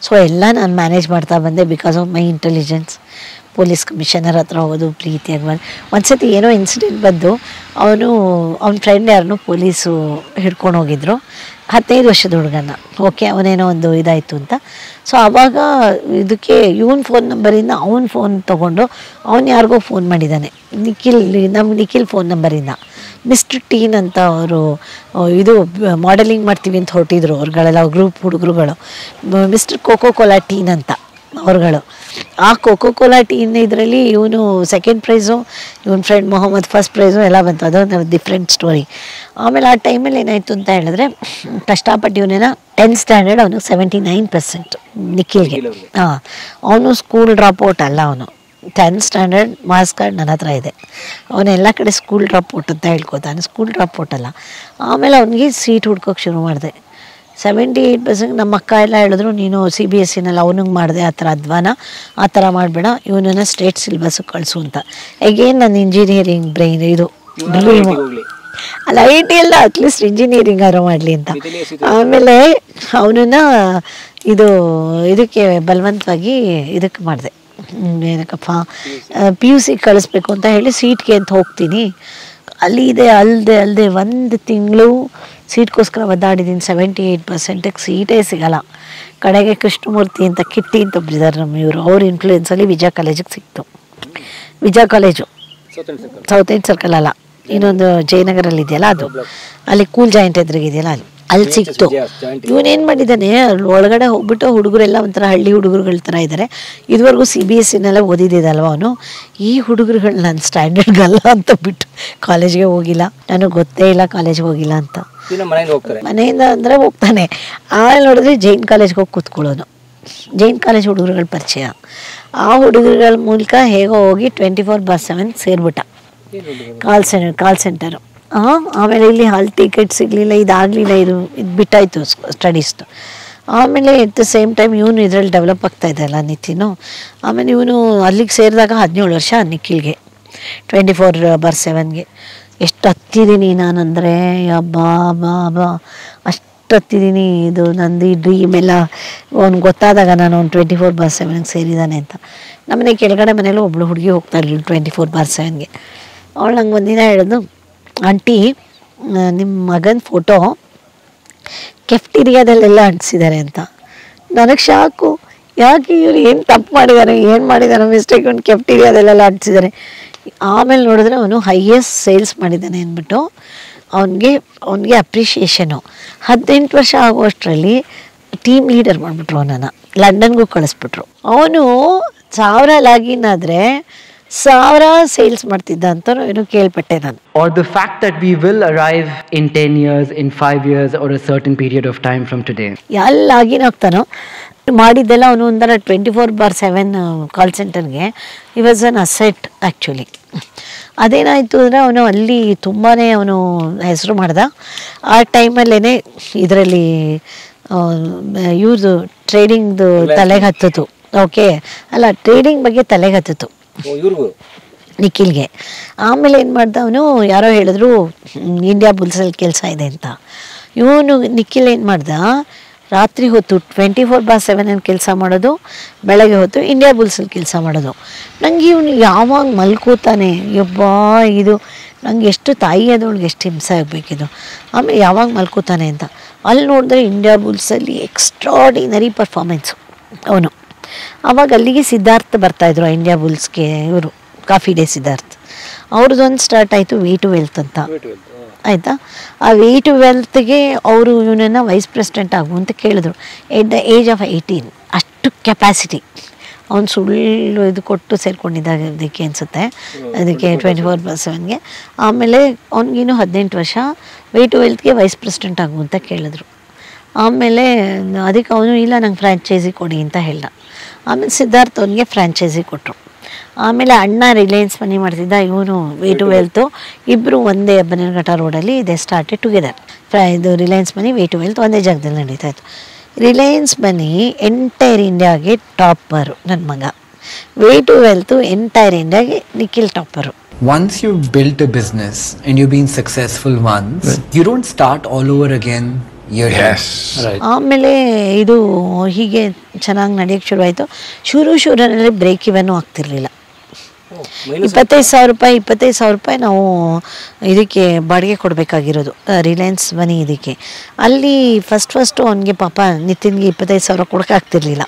ಸೊ ಎಲ್ಲ ನಾನು ಮ್ಯಾನೇಜ್ ಮಾಡ್ತಾ ಬಂದೆ because of my intelligence. Police commissioner ಹತ್ರ ಹೋಗೋದು ಪ್ರೀತಿಯಾಗಿ ಬಂದು ಒಂದ್ಸತಿ ಏನೋ ಇನ್ಸಿಡೆಂಟ್ ಬಂದು ಅವನ ಫ್ರೆಂಡ್ ಯಾರನ್ನೂ ಪೊಲೀಸು ಹಿಡ್ಕೊಂಡು ಹೋಗಿದ್ರು 15 ವರ್ಷದ ಹುಡುಗನ. ಓಕೆ ಅವನೇನೋ ಒಂದು ಇದಾಯಿತು ಅಂತ. ಸೊ ಆವಾಗ ಇದಕ್ಕೆ ಇವನ್ ಫೋನ್ ನಂಬರಿಂದ ಅವನ ಫೋನ್ ತೊಗೊಂಡು ಅವನು ಯಾರಿಗೋ ಫೋನ್ ಮಾಡಿದ್ದಾನೆ ನಿಖಿಲ್ ಫೋನ್ ನಂಬರಿಂದ. ಮಿಸ್ಟರ್ ಟೀನ್ ಅಂತ ಅವರು ಇದು ಮಾಡೆಲಿಂಗ್ ಮಾಡ್ತೀವಿ ಅಂತ ಹೊರಟಿದ್ರು ಅವ್ರುಗಳೆಲ್ಲ ಗ್ರೂಪ್ ಹುಡುಗರುಗಳು. ಮಿಸ್ಟರ್ ಕೋಕೋ ಕೋಲಾ ಟೀನ್ ಅಂತ ಅವ್ರುಗಳು. ಆ ಕೋಕೋ ಕೋಲಾ ಟೀನ್ ಇದರಲ್ಲಿ ಇವನು ಸೆಕೆಂಡ್ ಪ್ರೈಸು, ಇವನ ಫ್ರೆಂಡ್ ಮೊಹಮ್ಮದ್ ಫಸ್ಟ್ ಪ್ರೈಸು ಎಲ್ಲ ಬಂತು. ಅದೊಂದು ಡಿಫ್ರೆಂಟ್ ಸ್ಟೋರಿ. ಆಮೇಲೆ ಆ ಟೈಮಲ್ಲಿ ಏನಾಯಿತು ಅಂತ ಹೇಳಿದ್ರೆ ಕಷ್ಟಪಟ್ಟು ಇವನೇನ 10th ಸ್ಟ್ಯಾಂಡರ್ಡ್ ಅವನು 79% ನಿಖಿಲ್ಗೆ. ಅವನು ಸ್ಕೂಲ್ ಡ್ರಾಪ್ಔಟ್ ಅಲ್ಲ, ಅವನು 10th ಸ್ಟ್ಯಾಂಡರ್ಡ್ ಮಾರ್ಕ್ಸ್ ಕಾರ್ಡ್ ನನ್ನ ಹತ್ರ ಇದೆ. ಅವನೆಲ್ಲ ಕಡೆ ಸ್ಕೂಲ್ ಡ್ರಾಪ್ಔಟ್ ಅಂತ ಹೇಳ್ಕೊತಾನೆ, ಸ್ಕೂಲ್ ಡ್ರಾಪ್ಔಟ್ ಅಲ್ಲ. ಆಮೇಲೆ ಅವನಿಗೆ ಸೀಟ್ ಹುಡ್ಕೋಕೆ ಶುರು ಮಾಡಿದೆ. 78% ನಮ್ಮ ಅಕ್ಕ ಎಲ್ಲ ಹೇಳಿದ್ರು ನೀನು CBSEನಲ್ಲಿ ಅವನಿಗೆ ಮಾಡಿದೆ ಆ ಥರ ಅಧ್ವಾನ, ಆ ಥರ ಮಾಡಬೇಡ, ಇವನನ್ನು ಸ್ಟೇಟ್ ಸಿಲೆಬಸ್ಸಿಗೆ ಕಳಿಸು ಅಂತ. ಎಗೇನ್ ನನ್ನ ಇಂಜಿನಿಯರಿಂಗ್ ಬ್ರೈನ್ ಇದು ಅಲ್ಲ IT ಎಲ್ಲ ಅಟ್ಲೀಸ್ಟ್ ಇಂಜಿನಿಯರಿಂಗ್ ಆರೋ ಮಾಡಲಿ ಅಂತ. ಆಮೇಲೆ ಅವನನ್ನು ಇದಕ್ಕೆ ಬಲವಂತವಾಗಿ ಇದಕ್ಕೆ ಮಾಡಿದೆ, ಏನಕ್ಕಪ್ಪ PUC ಕಳಿಸ್ಬೇಕು ಅಂತ ಹೇಳಿ ಸೀಟ್ಗೆ ಅಂತ ಹೋಗ್ತೀನಿ. ಅಲ್ಲಿ ಇದೆ ಅಲ್ಲದೆ 1 ತಿಂಗಳು ಸೀಟ್ಗೋಸ್ಕರ ಒದ್ದಾಡಿದ್ದೀನಿ. 78%ಗೆ ಸೀಟೇ ಸಿಗಲ್ಲ. ಕಡೆಗೆ ಕೃಷ್ಣಮೂರ್ತಿ ಅಂತ ಕಿಟ್ಟಿ ಅಂತ ಒಬ್ಬರಿದ್ದಾರೆ ನಮ್ಮ ಇವರು, ಅವ್ರ ಇನ್ಫ್ಲೂಯೆನ್ಸಲ್ಲಿ ವಿಜಯ ಕಾಲೇಜಿಗೆ ಸಿಕ್ತು. ವಿಜಯ ಕಾಲೇಜು ಸೌತ್ ಎಂಡ್ ಸರ್ಕಲ್ ಅಲ್ಲ, ಇನ್ನೊಂದು ಜಯನಗರಲ್ಲಿ ಇದೆಯಲ್ಲ ಅದು, ಅಲ್ಲಿ ಕೂಲ್ ಜಾಯಿಂಟ್ ಎದುರಿಗಿದೆಯಲ್ಲ ಅಲ್ಲಿ ಸಿಕ್ತು. ಇವನೇನು ಮಾಡಿದ್ದಾನೆ ಒಳಗಡೆ ಹೋಗ್ಬಿಟ್ಟು ಹುಡುಗರೆಲ್ಲ ಒಂಥರ ಹಳ್ಳಿ ಹುಡುಗರುಗಳ ಥರ ಇದ್ದಾರೆ. ಇದುವರೆಗೂ CBSEನೆಲ್ಲ ಓದಿದ್ದಲ್ವ ಅವನು. ಈ ಹುಡುಗರುಗಳು ನನ್ನ ಸ್ಟ್ಯಾಂಡರ್ಡ್ಗಲ್ಲ ಅಂತ ಬಿಟ್ಟು ಕಾಲೇಜ್ಗೆ ಹೋಗಿಲ್ಲ. ನನಗೆ ಗೊತ್ತೇ ಇಲ್ಲ ಕಾಲೇಜ್ಗೆ ಹೋಗಿಲ್ಲ ಅಂತ. ಮನೆಯಿಂದ ಅಂದರೆ ಹೋಗ್ತಾನೆ. ಆಮೇಲೆ ನೋಡಿದ್ರೆ ಜೈನ್ ಕಾಲೇಜ್ಗೆ ಹೋಗಿ ಕೂತ್ಕೊಳ್ಳೋನು. ಜೈನ್ ಕಾಲೇಜ್ ಹುಡುಗರುಗಳ ಪರಿಚಯ. ಆ ಹುಡುಗರುಗಳ ಮೂಲಕ ಹೇಗೋ ಹೋಗಿ 24/7 ಸೇರಿಬಿಟ್ಟ ಕಾಲ್ ಸೆಂಟರು. ಆಮೇಲೆ ಇಲ್ಲಿ ಹಾಲ್ ಟಿಕೆಟ್ ಸಿಗಲಿಲ್ಲ, ಇದಾಗಲಿಲ್ಲ, ಇದು ಬಿಟ್ಟಾಯಿತು ಸ್ಟಡೀಸ್ದು. ಆಮೇಲೆ ಎಟ್ ದ ಸೇಮ್ ಟೈಮ್ ಇವನು ಇದರಲ್ಲಿ ಡೆವಲಪ್ ಆಗ್ತಾ ಇದ್ದಲ್ಲ ನಿತಿನು. ಆಮೇಲೆ ಇವನು ಅಲ್ಲಿಗೆ ಸೇರಿದಾಗ 17 ವರ್ಷ ನಿಖಿಲ್ಗೆ, 24/7ಗೆ. ಎಷ್ಟು ಹತ್ತಿದ್ದೀನಿ ನಾನಂದರೆ ಬಾ ಅಷ್ಟು ಹತ್ತಿದ್ದೀನಿ. ಇದು ನಂದು ಈ ಡ್ರೀಮ್ ಎಲ್ಲ ಅವ್ನು ಗೊತ್ತಾದಾಗ ನಾನು ಅವ್ನು 24/7ಗೆ ಸೇರಿದ್ದಾನೆ ಅಂತ. ನಮ್ಮನೆ ಕೆಳಗಡೆ ಮನೇಲಿ ಒಬ್ಳು ಹುಡುಗಿ ಹೋಗ್ತಾ ಇರಲಿಲ್ಲ 24/7ಗೆ. ಅವಳು ನಂಗೆ ಒಂದಿನ ಹೇಳಿದ್ದು, ಆಂಟಿ ನಿಮ್ಮ ಮಗನ ಫೋಟೋ ಕೆಫ್ಟೀರಿಯಾದಲ್ಲೆಲ್ಲ ಅಂಟಿಸಿದ್ದಾರೆ ಅಂತ. ನನಗೆ ಶಾಕು. ಯಾಕೆ ಇವ್ರು ಏನು ತಪ್ಪು ಮಾಡಿದ್ದಾರೆ ಮಿಸ್ಟೇಕ್ ಒಂದು ಕೆಫ್ಟೀರಿಯಾದಲ್ಲೆಲ್ಲ ಅಂಟಿಸಿದ್ದಾರೆ. ಆಮೇಲೆ ನೋಡಿದ್ರೆ ಅವನು ಹೈಯೆಸ್ಟ್ ಸೇಲ್ಸ್ ಮಾಡಿದ್ದಾನೆ ಅಂದ್ಬಿಟ್ಟು ಅವನಿಗೆ ಅಪ್ರಿಷಿಯೇಷನು. 18 ವರ್ಷ ಆಗುವಷ್ಟರಲ್ಲಿ ಟೀಮ್ ಲೀಡರ್ ಮಾಡಿಬಿಟ್ರು ಅವನನ್ನು, ಲಂಡನ್ಗೂ ಕಳಿಸ್ಬಿಟ್ರು. ಅವನು 1000 ಲಾಗಿನ್ ಆದರೆ 1000 ಸೇಲ್ಸ್ ಮಾಡ್ತಿದ್ದ ಅಂತ ಏನೋ ಕೇಳ್ಪಟ್ಟೆ ನಾನು. Or the fact that we will arrive in 10 years, in 5 years or a certain period of time from today. ಎಲ್ಲಿ ಲಾಗಿನ್ ಆಗ್ತಾನೋ ಮಾಡಿದ್ದೆಲ್ಲ ಅವನು ಒಂಥರ 24/7 ಕಾಲ್ ಸೆಂಟರ್ಗೆ ಈ ವಾಸ್ ಅನ್ ಅಸೆಟ್ ಆ್ಯಕ್ಚುಲಿ. ಅದೇನಾಯಿತು ಅಂದರೆ ಅವನು ಅಲ್ಲಿ ತುಂಬಾ ಅವನು ಹೆಸರು ಮಾಡ್ದ. ಆ ಟೈಮಲ್ಲೇ ಇದರಲ್ಲಿ ಇವ್ರದ್ದು ಟ್ರೇಡಿಂಗ್ದು ತಲೆಗೆ ಹತ್ತಿತು. ಓಕೆ ಅಲ್ಲ, ಟ್ರೇಡಿಂಗ್ ಬಗ್ಗೆ ತಲೆಗೆ ಹತ್ತಿತು ನಿಖಿಲ್ಗೆ. ಆಮೇಲೆ ಏನು ಮಾಡ್ದ ಅವನು, ಯಾರೋ ಹೇಳಿದ್ರು ಇಂಡಿಯಾ ಬುಲ್ಸಲ್ಲಿ ಕೆಲಸ ಇದೆ ಅಂತ. ನಿಖಿಲ್ ಏನು ಮಾಡ್ದ, ರಾತ್ರಿ ಹೊತ್ತು 24/7 ಕೆಲಸ ಮಾಡೋದು, ಬೆಳಗ್ಗೆ ಹೊತ್ತು ಇಂಡಿಯಾ ಬುಲ್ಸಲ್ಲಿ ಕೆಲಸ ಮಾಡೋದು. ನನಗೆ ಇವನು ಯಾವಾಗ ಮಲ್ಕೋತಾನೆ ಯಬ್ಬಾ, ಇದು ನಂಗೆ ಎಷ್ಟು ತಾಯಿ ಆದವಳಿಗೆ ಎಷ್ಟು ಹಿಂಸೆ ಆಗಬೇಕಿದು. ಆಮೇಲೆ ಯಾವಾಗ ಮಲ್ಕೋತಾನೆ ಅಂತ ಅಲ್ಲಿ ನೋಡಿದ್ರೆ ಇಂಡಿಯಾ ಬುಲ್ಸಲ್ಲಿ ಎಕ್ಸ್ಟ್ರಾಡಿನರಿ ಪರ್ಫಾರ್ಮೆನ್ಸು ಅವನು. ಆವಾಗ ಅಲ್ಲಿಗೆ ಸಿದ್ಧಾರ್ಥ್ ಬರ್ತಾಯಿದ್ರು ಇಂಡಿಯಾ ಬುಲ್ಸ್ಗೆ, ಇವರು ಕಾಫಿ ಡೇ ಸಿದ್ಧಾರ್ಥ್. ಅವ್ರದ್ದೊಂದು ಸ್ಟಾರ್ಟ್ ಆಯಿತು ವಿ ಟು ವೆಲ್ತ್ ಅಂತ. ಆಯಿತಾ. ಆ V12ಗೆ ಅವರು ಇವನನ್ನು ವೈಸ್ ಪ್ರೆಸಿಡೆಂಟ್ ಆಗು ಅಂತ ಕೇಳಿದ್ರು ಎಟ್ ದ ಏಜ್ ಆಫ್ 18. ಅಷ್ಟು ಕೆಪಾಸಿಟಿ. ಅವ್ನು ಸುಳ್ಳು ಇದು ಕೊಟ್ಟು ಸೇರ್ಕೊಂಡಿದ್ದಕ್ಕೆ ಅನಿಸುತ್ತೆ, ಅದಕ್ಕೆ 24/7ಗೆ. ಆಮೇಲೆ ಅವ್ನಿಗಿನ್ನೂ 18 ವರ್ಷ. V12ಗೆ ವೈಸ್ ಪ್ರೆಸಿಡೆಂಟ್ ಆಗು ಅಂತ ಕೇಳಿದ್ರು. ಆಮೇಲೆ ಅದಕ್ಕೆ ಅವನು ಇಲ್ಲ ನಂಗೆ ಫ್ರ್ಯಾಂಚೈಸಿ ಕೊಡಿ ಅಂತ ಹೇಳ್ದ. ಆಮೇಲೆ ಸಿದ್ಧಾರ್ಥ್ ಅವನಿಗೆ ಫ್ರ್ಯಾಂಚೈಸಿ ಕೊಟ್ಟರು. ಆಮೇಲೆ ಅಣ್ಣ ರಿಲಯನ್ಸ್ ಮನಿ ಮಾಡ್ತಿದ್ದ, ಇವನು V12 ಇಬ್ಬರು ಒಂದೇ ಬನ್ನೇರುಘಟ್ಟ ರೋಡಲ್ಲಿ ದೇ ಸ್ಟಾರ್ಟೆಡ್ ಟುಗೆದರ್. ಇದು ರಿಲಯನ್ಸ್ ಮನಿ V12 ಒಂದೇ ಜಾಗದಲ್ಲಿ ನಡೀತಾ ಇತ್ತು. ರಿಲಯನ್ಸ್ ಮನಿ ಎಂಟೈರ್ ಇಂಡಿಯಾಗೆ ಟಾಪರು ನನ್ನ ಮಗ. V12 ಎಂಟೈರ್ ಇಂಡಿಯಾಗೆ Nikhil topper. Once you've built a business and you've been successful once, you don't start all over again. ಆಮೇಲೆ ಇದು ಹೀಗೆ ಚೆನ್ನಾಗಿ ನಡೆಯೋಕ್ಕೆ ಶುರುವಾಯಿತು. ಶುರುನಲ್ಲಿ ಬ್ರೇಕ್ ಇವನು ಆಗ್ತಿರ್ಲಿಲ್ಲ. 25,000 ರೂಪಾಯಿ ನಾವು ಇದಕ್ಕೆ ಬಾಡಿಗೆ ಕೊಡಬೇಕಾಗಿರೋದು ರಿಲಯನ್ಸ್ ಮನಿ ಇದಕ್ಕೆ. ಅಲ್ಲಿ ಫಸ್ಟು ಅವನಿಗೆ ಪಾಪ ನಿತಿನ್ಗೆ 25,000 ಕೊಡೋಕ್ಕಾಗ್ತಿರ್ಲಿಲ್ಲ,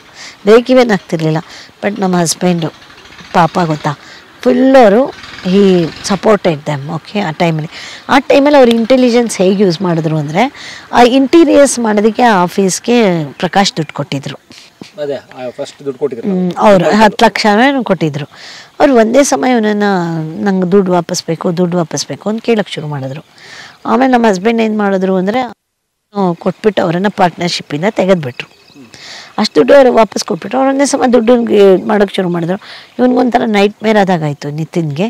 ಬ್ರೇಕ್ ಇವನ್ ಆಗ್ತಿರ್ಲಿಲ್ಲ. ಬಟ್ ನಮ್ಮ ಹಸ್ಬೆಂಡು ಪಾಪ ಗೊತ್ತಾ ಫುಲ್ಲವರು ಹಿ ಸಪೋರ್ಟೆಡ್ ದೆಮ್. ಓಕೆ, ಆ ಟೈಮಲ್ಲಿ ಅವ್ರು ಇಂಟೆಲಿಜೆನ್ಸ್ ಹೇಗೆ ಯೂಸ್ ಮಾಡಿದ್ರು ಅಂದರೆ, ಆ ಇಂಟೀರಿಯರ್ಸ್ ಮಾಡೋದಕ್ಕೆ ಆ ಆಫೀಸ್ಗೆ ಪ್ರಕಾಶ್ ದುಡ್ಡು ಕೊಟ್ಟಿದ್ರು. ಅವರು 10 ಲಕ್ಷ ಕೊಟ್ಟಿದ್ರು. ಅವ್ರು ಒಂದೇ ಸಮಯ ಇವನನ್ನು ನಂಗೆ ದುಡ್ಡು ವಾಪಸ್ ಬೇಕು ಅಂತ ಕೇಳೋಕ್ಕೆ ಶುರು ಮಾಡಿದ್ರು. ಆಮೇಲೆ ನಮ್ಮ ಹಸ್ಬೆಂಡ್ ಏನು ಮಾಡಿದ್ರು ಅಂದರೆ ಕೊಟ್ಬಿಟ್ಟು ಅವರನ್ನು ಪಾರ್ಟ್ನರ್ಶಿಪ್ಪಿಂದ ತೆಗೆದುಬಿಟ್ರು. ಅಷ್ಟು ದುಡ್ಡು ಅವ್ರು ವಾಪಸ್ ಕೊಟ್ಬಿಟ್ರು. ಅವ್ರು ಒಂದೇ ಸಮ ದುಡ್ಡು ಮಾಡೋಕ್ಕೆ ಶುರು ಮಾಡಿದ್ರು. ಇವನಿಗೊಂಥರ ನೈಟ್ ಮೇರ್ ಆದಾಗಾಯಿತು ನಿತಿನ್ಗೆ.